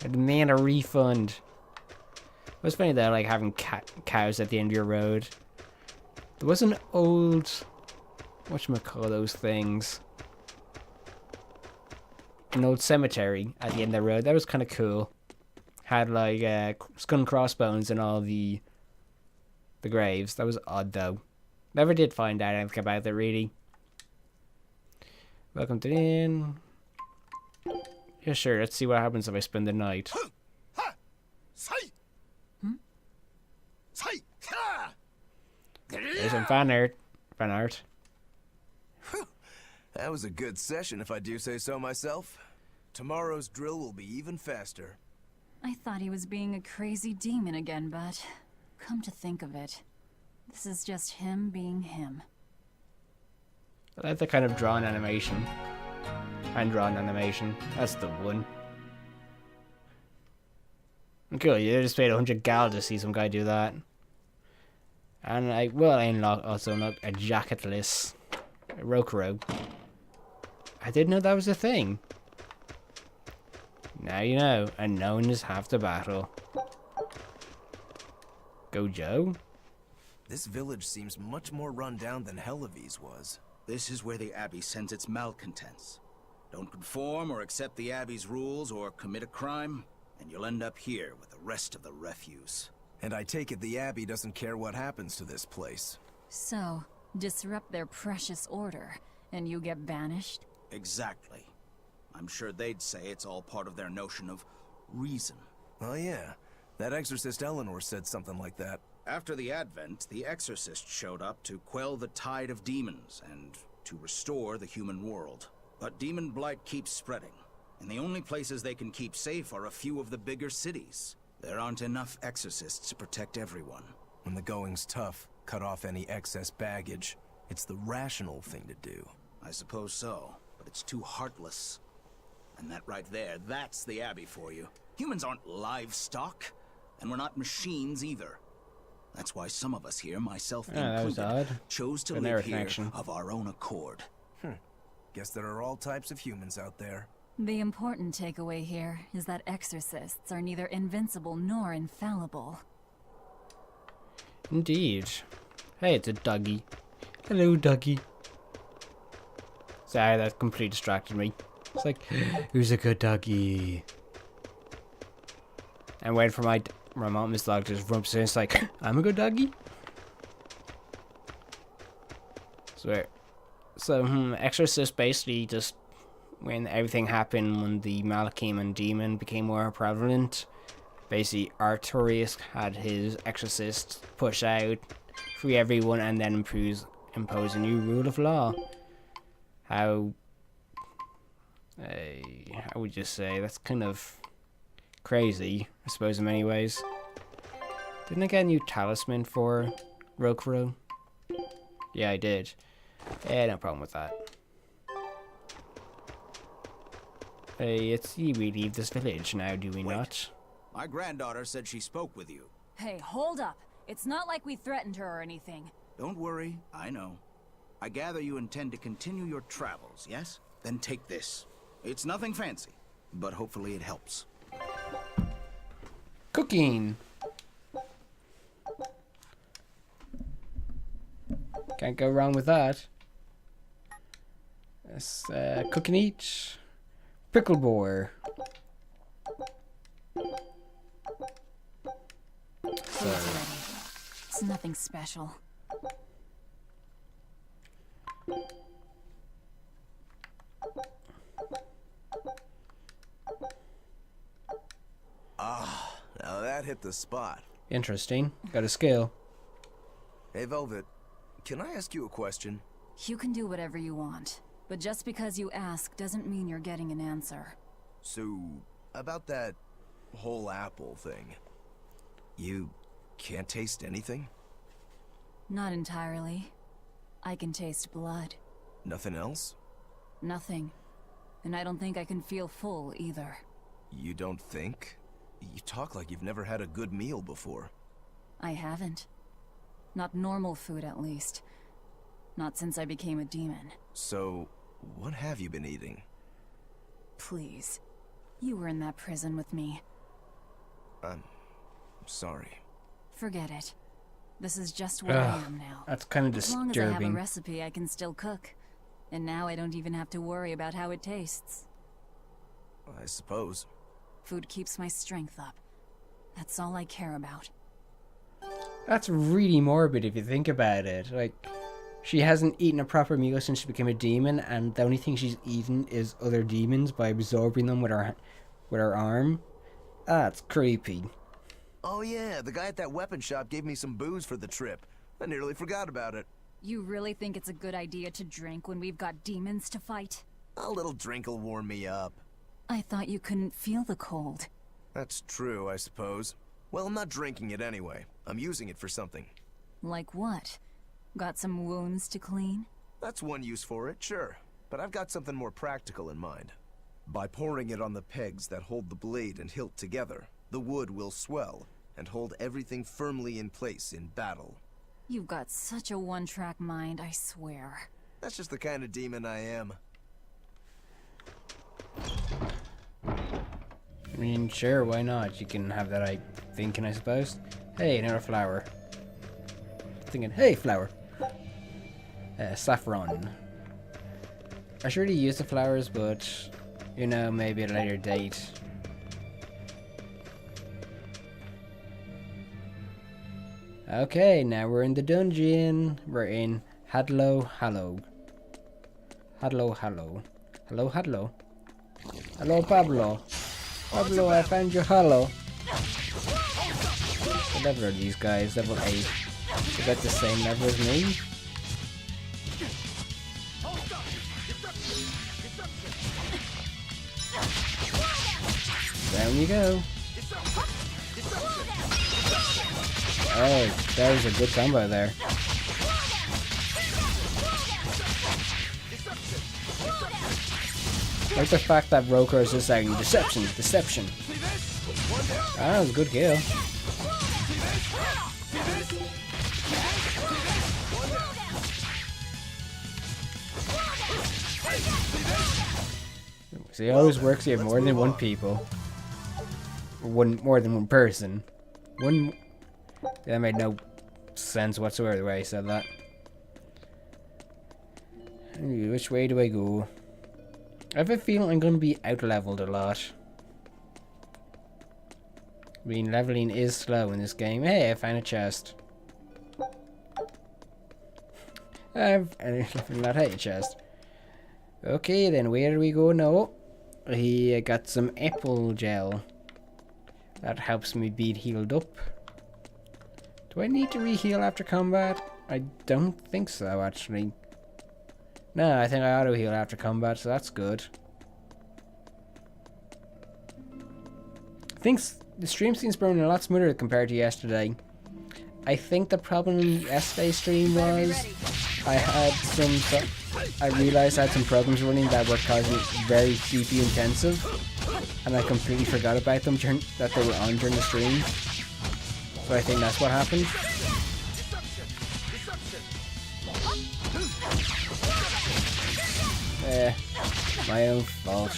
I demand a refund. It was funny though, like having cows at the end of your road. There was an old... whatchamacall those things? An old cemetery at the end of the road. That was kind of cool. Had like skull and crossbones and all the graves. That was odd though. Never did find out anything about it really. Welcome to the inn. Yeah, sure. Let's see what happens if I spend the night. There's some fan art. That was a good session, if I do say so myself. Tomorrow's drill will be even faster. I thought he was being a crazy demon again, but come to think of it, this is just him being him. I like the kind of drawn animation. Hand-drawn animation. That's the one. Cool, you just paid 100 gal to see some guy do that. And I also unlocked a jacketless Rokuro. I didn't know that was a thing. Now you know, and no one is half the battle. Go Joe. This village seems much more run down than Helavi's was. This is where the Abbey sends its malcontents. Don't conform or accept the Abbey's rules or commit a crime, and you'll end up here with the rest of the refuse. And I take it the Abbey doesn't care what happens to this place. So, disrupt their precious order, and you get banished? Exactly. I'm sure they'd say it's all part of their notion of reason. Oh yeah, that exorcist Eleanor said something like that. After the Advent, the exorcist showed up to quell the tide of demons and to restore the human world. But demon blight keeps spreading, and the only places they can keep safe are a few of the bigger cities. There aren't enough exorcists to protect everyone. When the going's tough, cut off any excess baggage. It's the rational thing to do. I suppose so, but it's too heartless. And that right there, that's the Abbey for you. Humans aren't livestock, and we're not machines either. That's why some of us here, myself included, chose to live here of our own accord. Guess there are all types of humans out there. The important takeaway here is that exorcists are neither invincible nor infallible. Indeed. Hey, it's a doggy. Hello, doggy. Sorry, that completely distracted me. It's like, who's a good doggy? I'm waiting for my mom's dog to just rumps in. It's like, I'm a good doggy? So, Exorcist basically just, when everything happened, when the Malachim and Demon became more prevalent, basically Artorias had his Exorcist push out, free everyone, and then impose a new rule of law. How would you say? That's kind of crazy, I suppose, in many ways. Didn't I get a new talisman for Rokuro? Yeah, I did. Yeah, no problem with that. Hey, we leave this village now, do we not? My granddaughter said she spoke with you. Hey, hold up. It's not like we threatened her or anything. Don't worry, I know. I gather you intend to continue your travels, yes? Then take this. It's nothing fancy, but hopefully it helps. Cooking! Can't go wrong with that. Let's cook and eat. Pickle boar. It's nothing special. Ah, now that hit the spot. Interesting. Got a skill. Hey, Velvet, can I ask you a question? You can do whatever you want, but just because you ask doesn't mean you're getting an answer. So, about that whole apple thing, you can't taste anything? Not entirely. I can taste blood. Nothing else? Nothing. And I don't think I can feel full either. You don't think? You talk like you've never had a good meal before. I haven't. Not normal food, at least. Not since I became a demon. So, what have you been eating? Please. You were in that prison with me. I'm sorry. Forget it. This is just what I am now. That's kind of disturbing. As long as I have a recipe, I can still cook. And now I don't even have to worry about how it tastes. I suppose. Food keeps my strength up. That's all I care about. That's really morbid if you think about it. Like, she hasn't eaten a proper meal since she became a demon, and the only thing she's eaten is other demons by absorbing them with her arm. That's creepy. Oh yeah, the guy at that weapon shop gave me some booze for the trip. I nearly forgot about it. You really think it's a good idea to drink when we've got demons to fight? A little drink'll warm me up. I thought you couldn't feel the cold. That's true, I suppose. Well, I'm not drinking it anyway. I'm using it for something. Like what? Got some wounds to clean? That's one use for it, sure. But I've got something more practical in mind. By pouring it on the pegs that hold the blade and hilt together, the wood will swell and hold everything firmly in place in battle. You've got such a one-track mind, I swear. That's just the kind of demon I am. I mean, sure, why not? You can have that, I suppose. Hey, another flower. Thinking, hey, flower. Saffron. I should really use the flowers, but, you know, maybe at a later date. Okay, now we're in the dungeon. We're in Hadlow Hallow. Hadlow Hallow. Hello, Hadlow. Hello, Pablo. Pablo, I found your hollow. What level are these guys? Level 8. Is that the same level as me? Down you go. Oh, that was a good combo there. Like the fact that Roker is just saying deception, deception. Ah, that was a good kill. See, it always works. You have more than one people. More than one person. That made no sense whatsoever the way I said that. Which way do I go? I have a feeling I'm going to be out-leveled a lot. I mean, leveling is slow in this game. Hey, I found a chest. I've not had a chest. Okay, then where do we go now? He got some apple gel. That helps me be healed up. Do I need to re-heal after combat? I don't think so, actually. No, I think I auto-heal after combat, so that's good. I think the stream seems running a lot smoother compared to yesterday. I think the problem in yesterday's stream was I realized I had some programs running that were causing it very CPU intensive, and I completely forgot about them that they were on during the stream. So I think that's what happened. My own fault.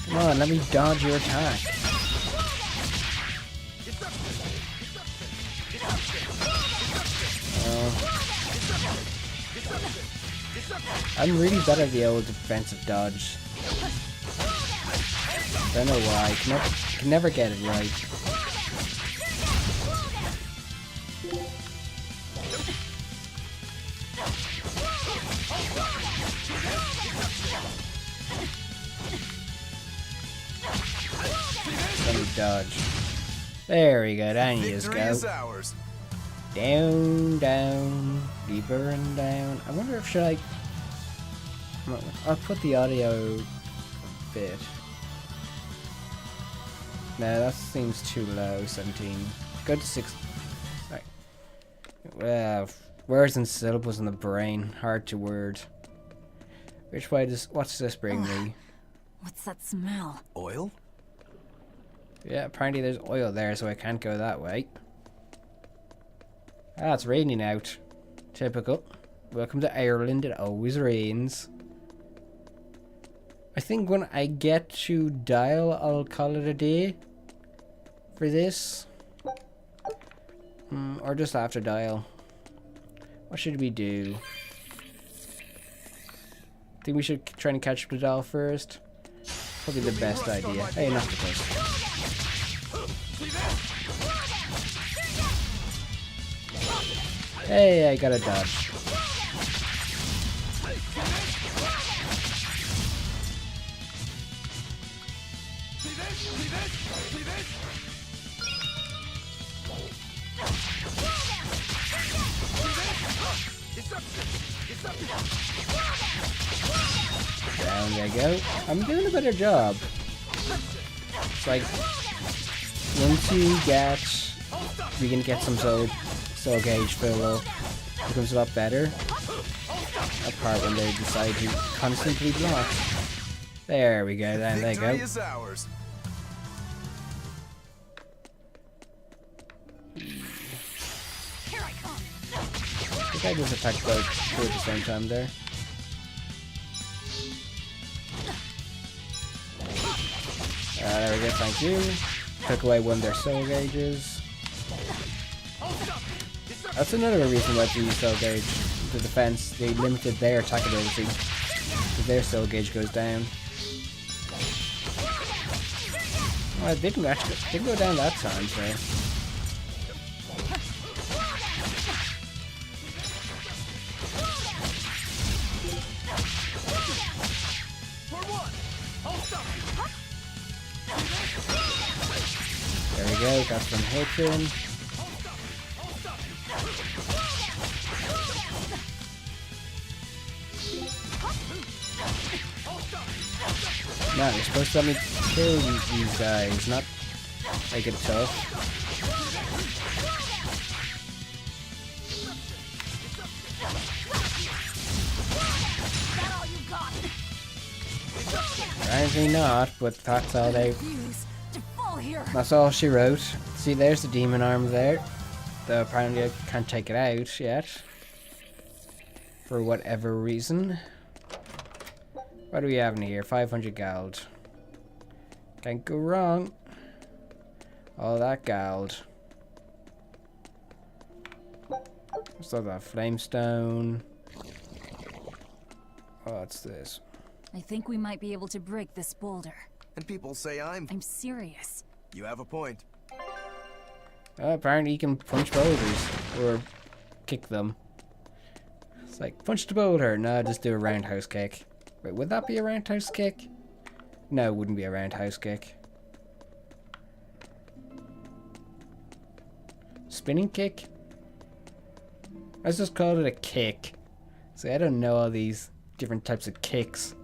Come on, let me dodge your attack. I'm really bad at the old defensive dodge. Don't know why. Can never get it right. Let me dodge. There we go. Down you just go. Down, down, deeper and down. I wonder if I'll put the audio bit. No, that seems too low. 17. Go to 6. Sorry. Well, words and syllables in the brain. Hard to word. Which way what's this bring me? What's that smell? Oil? Yeah, apparently there's oil there, so I can't go that way. Ah, it's raining out. Typical. Welcome to Ireland, it always rains. I think when I get to Dyle, I'll call it a day for this. Or just after Dyle. What should we do? Think we should try and catch up to Dyle first? Probably the best idea. Hey, not the best. Hey, I got a dodge. Down they go. I'm doing a better job. It's like once you we can get some soul gauge fill up. It becomes a lot better. Apart when they decide to constantly block. There we go, then they go. I think I just attacked both two at the same time there. There we go, thank you. Took away one of their soul gauges. That's another reason why they use soul gauge. The defense, they limited their attack ability. Because their soul gauge goes down. Well, it didn't go down that time, so. There we go, got some hits in. No, you're supposed to let me kill these guys, not make it tough. Apparently not, but that's all she wrote. See, there's the demon arm there. Though apparently I can't take it out yet. For whatever reason. What do we have in here? 500 gold. Can't go wrong. All that gold. Still got flamestone. What's this? I think we might be able to break this boulder. And people say I'm serious. You have a point. Apparently you can punch boulders. Or kick them. It's like, punch the boulder. No, just do a roundhouse kick. Wait, would that be a roundhouse kick? No, it wouldn't be a roundhouse kick. Spinning kick? Let's just call it a kick. See, I don't know all these different types of kicks.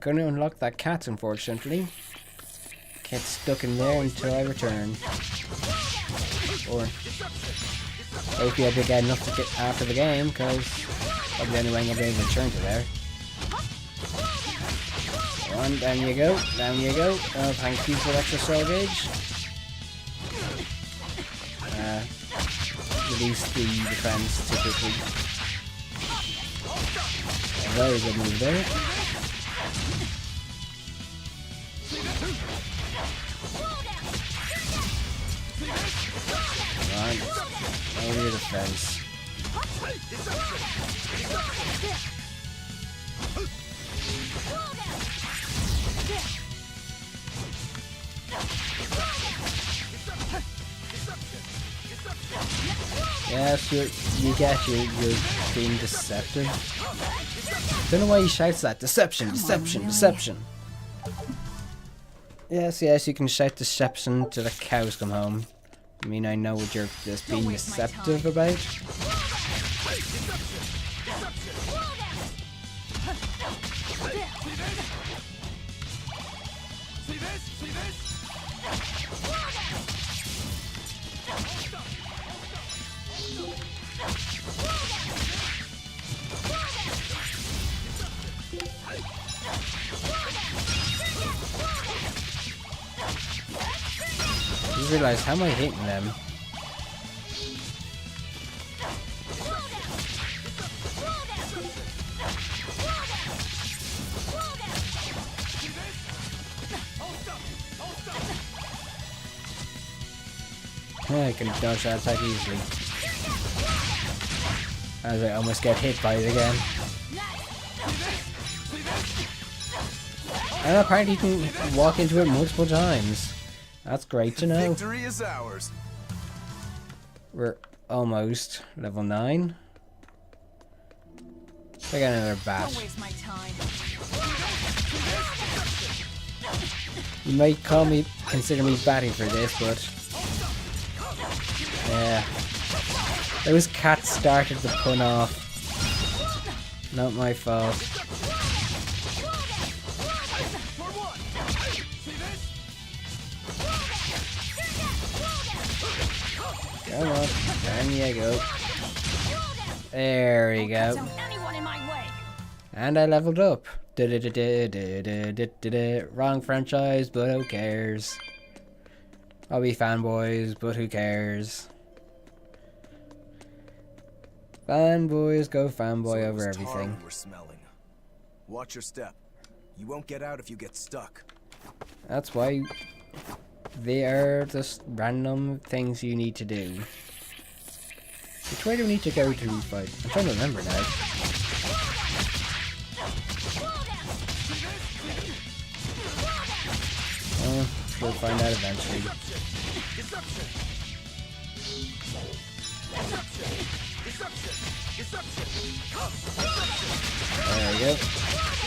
Couldn't unlock that cat, unfortunately. Cat's stuck in there until I return. Or hopefully I'll be good enough to get after the game, because probably the only way I'm going to be able to return to there. One, down you go, down you go. Oh, thank you for extra soul gauge. Release the defense typically. A very good move there. Come on, over your defense. Yes, you're being deceptive. Don't know why he shouts that. Deception, deception, deception. Yes, you can shout deception till the cows come home. I mean, I know what you're just being deceptive about. I just realized, how am I hitting them? I can dodge that attack easily. As I almost get hit by it again. And apparently you can walk into it multiple times. That's great to know. Victory is ours. We're almost level 9. I got another bat. Don't waste my time. You might consider me batting for this, but yeah, those cats started the pun off. Not my fault. Come on, down you go. There we go. And I leveled up. Wrong franchise, but who cares? I'll be fanboys, but who cares? Fanboys go fanboy over everything. We're smelling. Watch your step. You won't get out if you get stuck. That's why they are just random things you need to do. Which way do we need to go to fight? I'm trying to remember now. We'll find out eventually. There we go.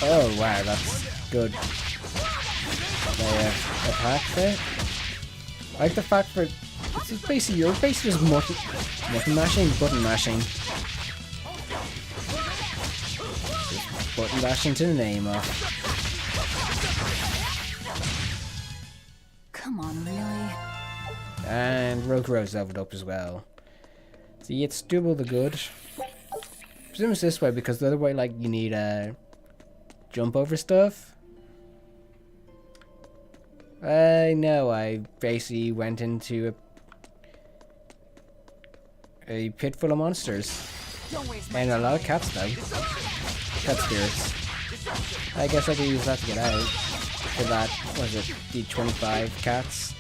Oh wow, that's good. Attack there. I like the fact that it's basically you're basically just button mashing. Just button mashing to the name off. Come on, really? And Rogue Rose leveled up as well. See, it's double the good. presume it's this way because the other way, like, you need jump over stuff. No, I basically went into a pit full of monsters. And a lot of cats though. Cat spirits. I guess I could use that to get out. For that, what was it, the 25 cats.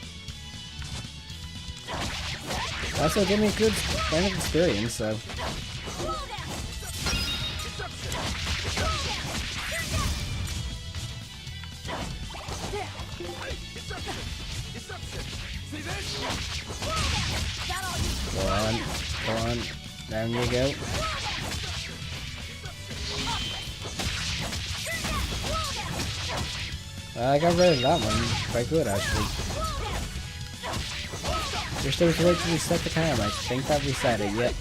Also gave me a good kind of experience, so. Go on, go on. Down you go. I got rid of that one quite good actually. Wish there was a way to reset the camera. I think that reset it, yep.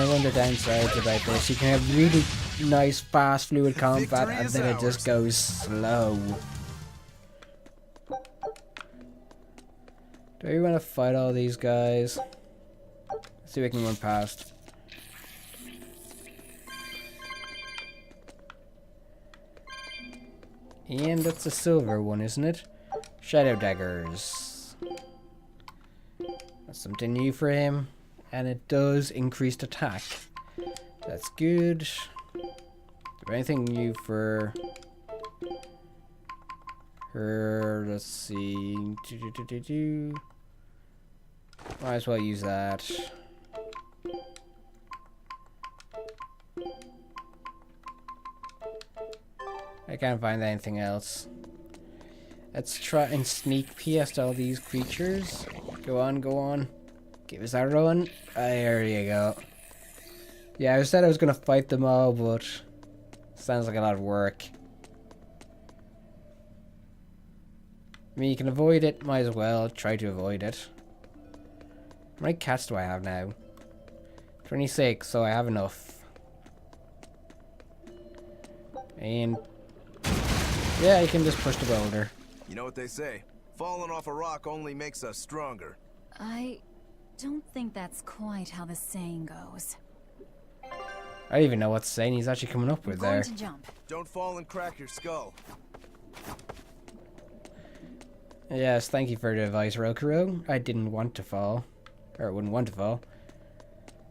One of the downsides about this, you can have really nice fast fluid combat and then it just goes slow. Do we want to fight all these guys? Let's see if we can run past. And that's a silver one, isn't it? Shadow daggers. That's something new for him. And it does increased attack. That's good. Is there anything new for her? Let's see. Might as well use that. I can't find anything else. Let's try and sneak past all these creatures. Go on, go on. Give us that run. There you go. Yeah, I said I was gonna fight them all, but sounds like a lot of work. I mean, you can avoid it. Might as well try to avoid it. How many cats do I have now? 26, so I have enough. And yeah, you can just push the boulder. You know what they say? Falling off a rock only makes us stronger. I don't think that's quite how the saying goes. I don't even know what saying he's actually coming up with there. To jump. Don't fall and crack your skull. Yes, thank you for the advice, Rokuro. I didn't want to fall. Or wouldn't want to fall.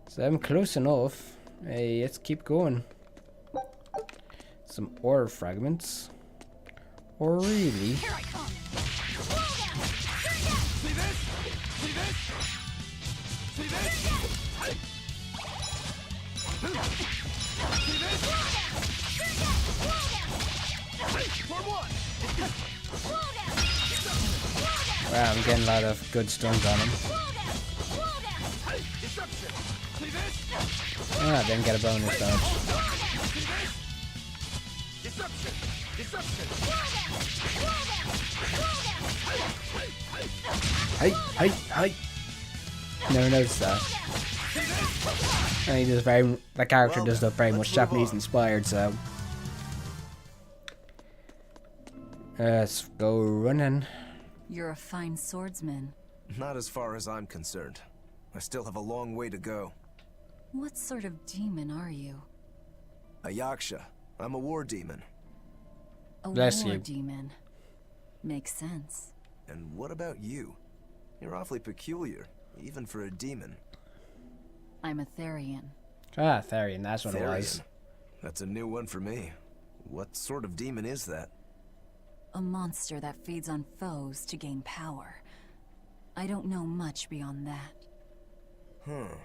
So I'm close enough. Hey, let's keep going. Some ore fragments. Or really? Here I come. See this? See this? See this? See this? Wow, I'm getting a lot of good stuns on him. Ah, didn't get a bonus dodge. Hey, hey, hey! Never noticed that. And he does very. The character does look very much Japanese inspired, so. Let's go running. You're a fine swordsman. Not as far as I'm concerned. I still have a long way to go. What sort of demon are you? A yaksha. I'm a war demon. A Bless war you. demon. Makes sense. And what about you? You're awfully peculiar, even for a demon. I'm a Therian. Ah, Therian, that's what it was. Therian. That's a new one for me. What sort of demon is that? A monster that feeds on foes to gain power. I don't know much beyond that. Huh.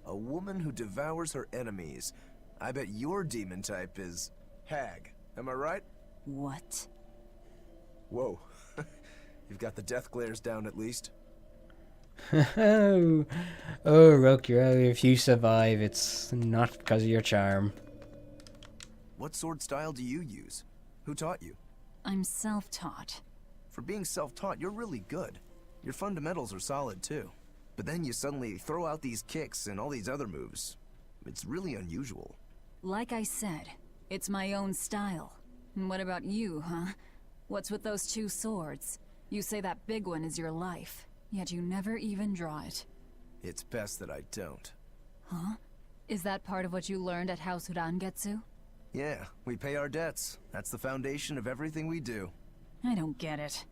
A woman who devours her enemies. I bet your demon type is hag. Am I right? What? Whoa. You've got the death glares down at least. Oh, Rokuro, if you survive, it's not because of your charm. What sword style do you use? Who taught you? I'm self-taught. For being self-taught, you're really good. Your fundamentals are solid too. But then you suddenly throw out these kicks and all these other moves. It's really unusual. Like I said, it's my own style. And what about you, huh? What's with those two swords? You say that big one is your life, yet you never even draw it. It's best that I don't. Huh? Is that part of what you learned at House Urangetsu? Yeah, we pay our debts. That's the foundation of everything we do. I don't get it.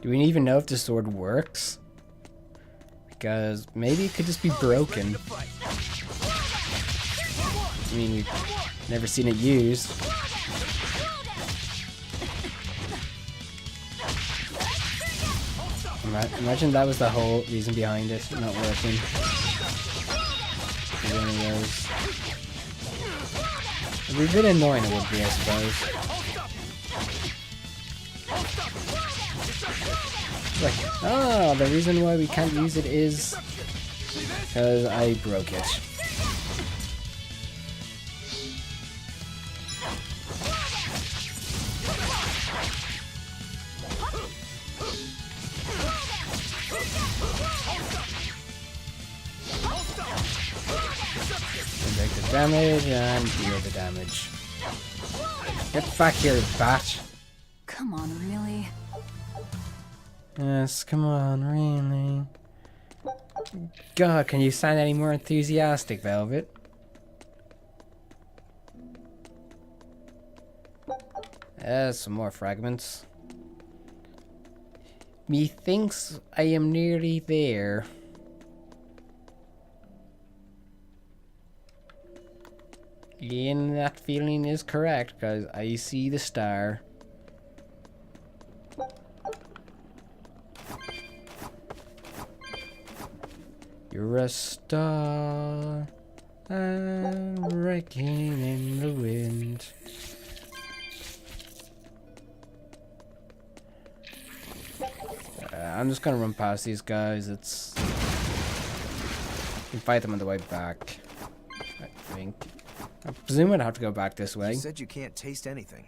Do we even know if the sword works? Because maybe it could just be broken. I mean, we've never seen it used. Imagine that was the whole reason behind it not working. One of those. It'd be a bit annoying, it would be, I suppose. Like, oh, the reason why we can't use it is because I broke it. Take the damage and deal the damage. Get back here, bat. Come on, really? Yes, come on, really. God, can you sound any more enthusiastic, Velvet? Some more fragments. Methinks I am nearly there. And that feeling is correct, because I see the star. You're a star, I'm raking in the wind. I'm just gonna run past these guys. It's... You can fight them on the way back, I think. I presume I'd have to go back this way. You said you can't taste anything.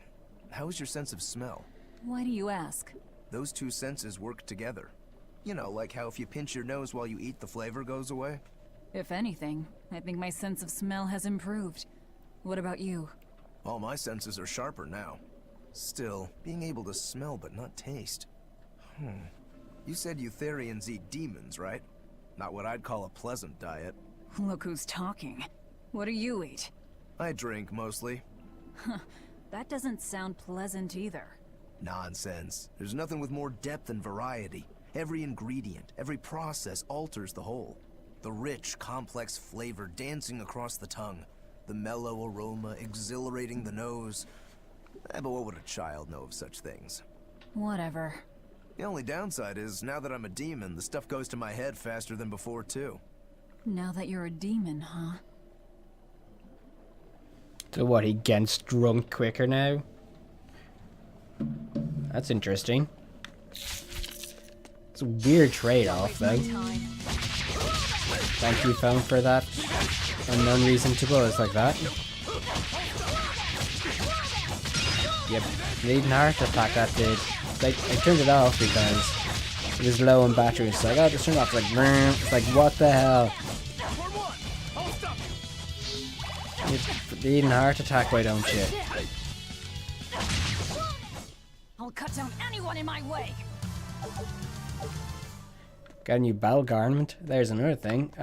How is your sense of smell? Why do you ask? Those two senses work together. You know, like how if you pinch your nose while you eat, the flavor goes away? If anything, I think my sense of smell has improved. What about you? All my senses are sharper now. Still, being able to smell but not taste. You said Eutherians eat demons, right? Not what I'd call a pleasant diet. Look who's talking. What do you eat? I drink, mostly. That doesn't sound pleasant either. Nonsense. There's nothing with more depth and variety. Every ingredient, every process alters the whole. The rich, complex flavor dancing across the tongue. The mellow aroma exhilarating the nose. But what would a child know of such things? Whatever. The only downside is, now that I'm a demon, the stuff goes to my head faster than before, too. Now that you're a demon, huh? So what, he gets drunk quicker now? That's interesting. It's a weird trade-off, though. Thank you, phone, for that unknown reason to buzz like that. Yep, bleeding heart attack that did. Like, I turned it off because it was low on battery. It's like, oh, just turn it off. It's like, it's like, what the hell? Bleeding heart attack, why don't you? I'll cut down anyone in my way. Got a new battle garment. There's another thing.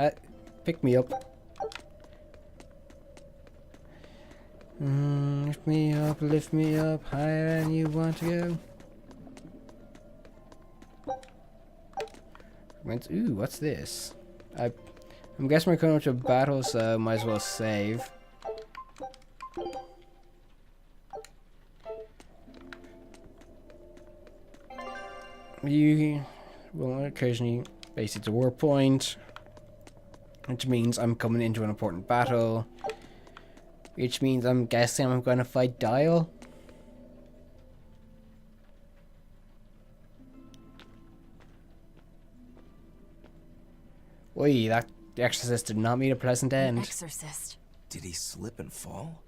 Pick me up. Lift me up, higher than you want to go. Ooh, what's this? I'm guessing we're coming up to a battle, so might as well save. You will occasionally base it to war point, which means I'm coming into an important battle, which means I'm guessing I'm going to fight Dyle. Oi, that exorcist did not meet a pleasant end. Exorcist. Did he slip and fall?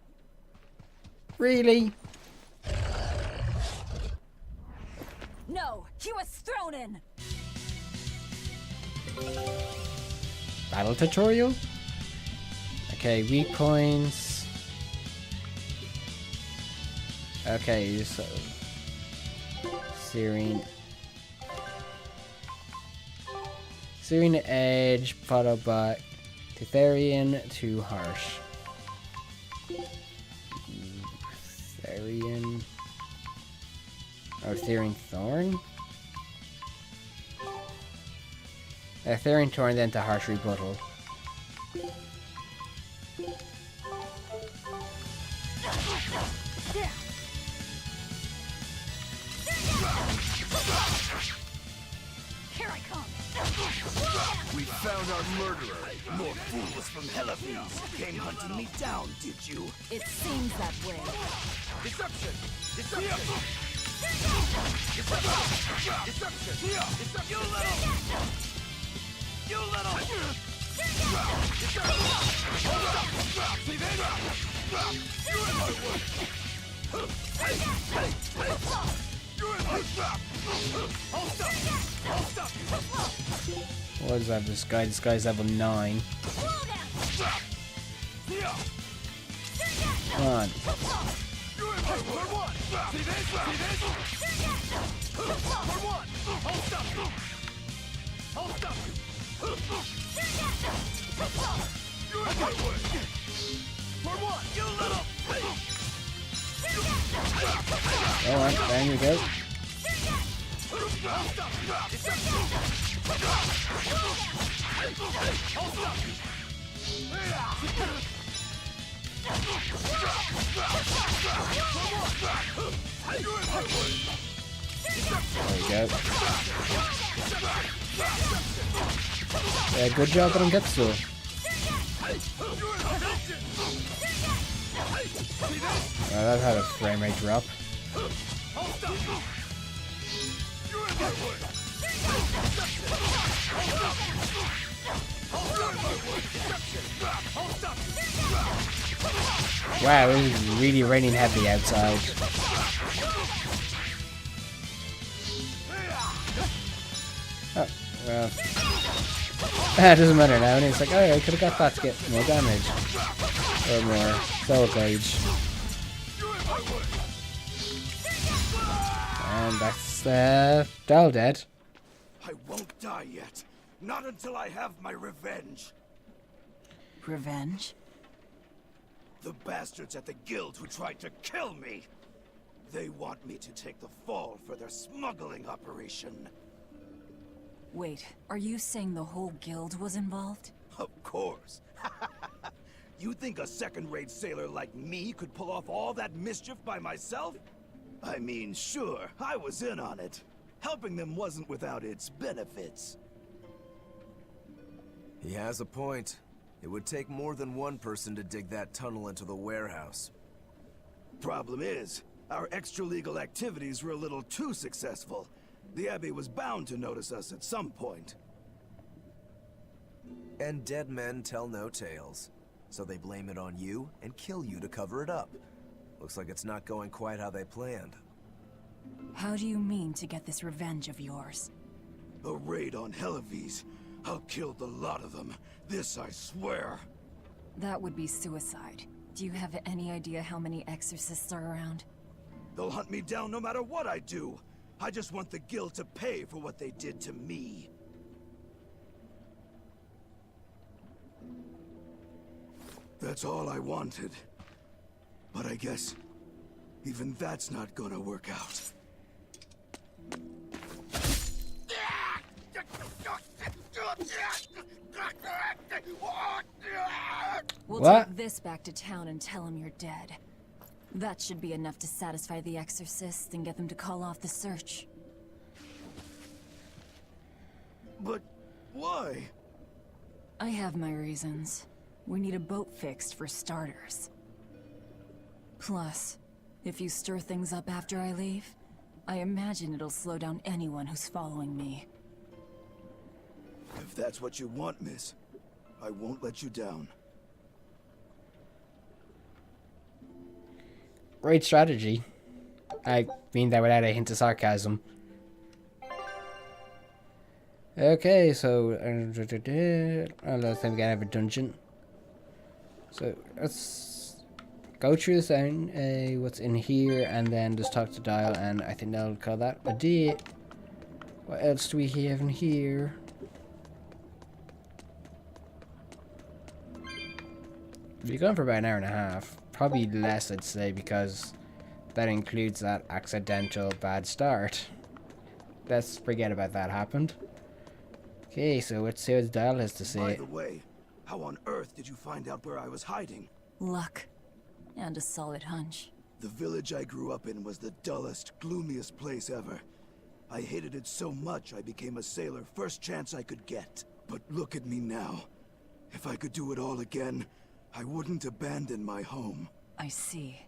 Really? No, he was thrown in. Battle tutorial? Okay, weak points. Okay, so Serene Edge, followed by Tetherian to Harsh. Therian. Or Therian Thorn? Therian Thorn, then to Harsh Rebuttal. Here I come. We found our murderer. More fools from Helafies came hunting me down, did you? It seems that way. Deception! Deception! Deception! You little! You little! See this? You're in my way! You're in my trap! I'll stop you! I'll stop you! What is that, this guy? This guy's level 9. Come on. You're in my way! For one! See this? See this? For one! I'll stop you! I'll stop you! You're in my way! For one! You little! Alright, there you go. There you go. Yeah, good job on Getsu. That had a frame rate drop. Wow, it is really raining heavy outside. Oh, well. It doesn't matter now. And it's like, oh, I could have got that to get more damage. Or more soul gauge. And that's Dyle dead. I won't die yet. Not until I have my revenge. Revenge? The bastards at the guild who tried to kill me. They want me to take the fall for their smuggling operation. Wait, are you saying the whole guild was involved? Of course. You think a second-rate sailor like me could pull off all that mischief by myself? I mean, sure, I was in on it. Helping them wasn't without its benefits. He has a point. It would take more than one person to dig that tunnel into the warehouse. Problem is, our extra-legal activities were a little too successful. The Abbey was bound to notice us at some point. And dead men tell no tales. So they blame it on you and kill you to cover it up. Looks like it's not going quite how they planned. How do you mean to get this revenge of yours? A raid on Helafies. I'll kill the lot of them. This I swear. That would be suicide. Do you have any idea how many exorcists are around? They'll hunt me down no matter what I do. I just want the guild to pay for what they did to me. That's all I wanted. But I guess even that's not gonna work out. We'll What? take this back to town and tell him you're dead. That should be enough to satisfy the exorcists and get them to call off the search. But why? I have my reasons. We need a boat fixed for starters. Plus, if you stir things up after I leave, I imagine it'll slow down anyone who's following me. If that's what you want, miss, I won't let you down. Great strategy. I mean that without a hint of sarcasm. Okay, so last time we gotta have a dungeon. So let's go through the sound, what's in here, and then just talk to Dyle, and I think that'll call that a day. What else do we have in here? We're going for about an hour and a half. Probably less, I'd say, because that includes that accidental bad start. Let's forget about that happened. Okay, so let's see what Dyle has to say. By the way, how on earth did you find out where I was hiding? Luck. And a solid hunch. The village I grew up in was the dullest, gloomiest place ever. I hated it so much I became a sailor first chance I could get. But look at me now. If I could do it all again, I wouldn't abandon my home. I see.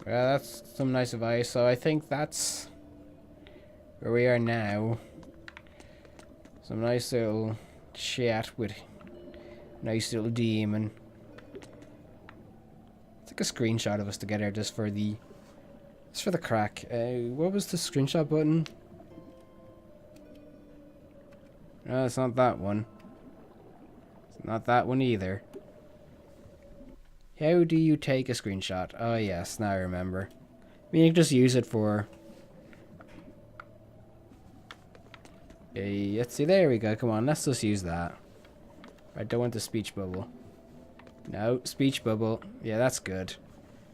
Well, that's some nice advice. So I think that's where we are now. Some nice little chat with nice little demon. Take a screenshot of us together just for the crack. What was the screenshot button? No, it's not that one. It's not that one either. How do you take a screenshot? Oh yes, now I remember. I mean, you can just use it for... let's see, there we go. Come on, let's just use that. I don't want the speech bubble. No, speech bubble. Yeah, that's good.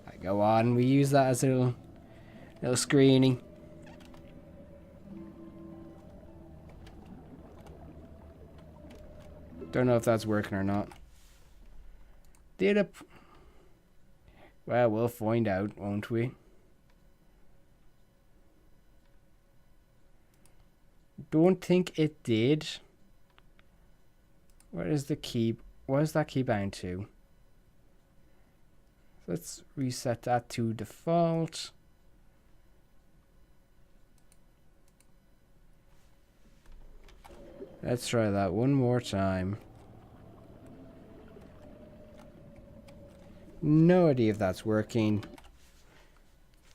Right, go on, we use that as a little screening. Don't know if that's working or not. Did it? Well, we'll find out, won't we? Don't think it did. What is the key? What is that key bound to? Let's reset that to default. Let's try that one more time. No idea if that's working.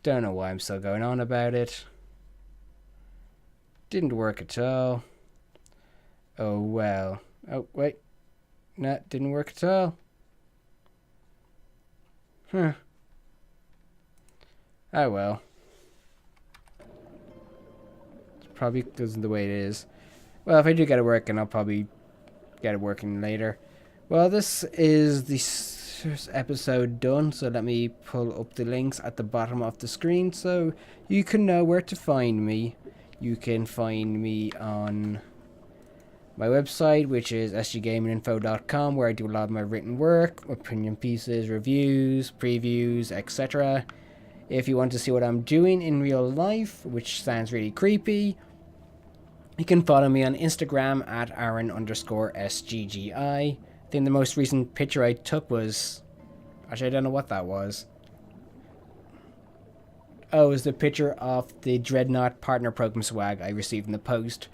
Don't know why I'm still going on about it. Didn't work at all. Oh well. Oh wait. No, didn't work at all. Huh. Oh well. It probably isn't the way it is. Well, if I do get it working, I'll probably get it working later. Well, this is the episode done, so let me pull up the links at the bottom of the screen so you can know where to find me. You can find me on my website, which is sggaminginfo.com, where I do a lot of my written work, opinion pieces, reviews, previews, etc. If you want to see what I'm doing in real life, which sounds really creepy, you can follow me on Instagram at Aaron_SGGI. I think the most recent picture I took was... Actually, I don't know what that was. Oh, it was the picture of the Dreadnought Partner Program swag I received in the post.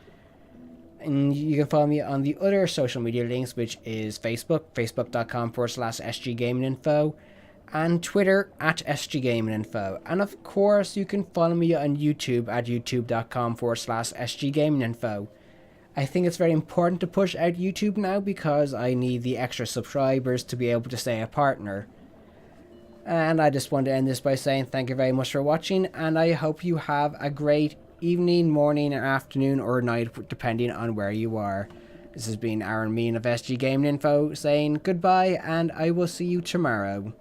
And you can follow me on the other social media links, which is Facebook, facebook.com/sggaminginfo, and Twitter at sggaminginfo. And of course, you can follow me on YouTube at youtube.com/sggaminginfo. I think it's very important to push out YouTube now because I need the extra subscribers to be able to stay a partner. And I just want to end this by saying thank you very much for watching, and I hope you have a great evening, morning, afternoon, or night, depending on where you are. This has been Aaron Mean of SG Gaming Info saying goodbye, and I will see you tomorrow.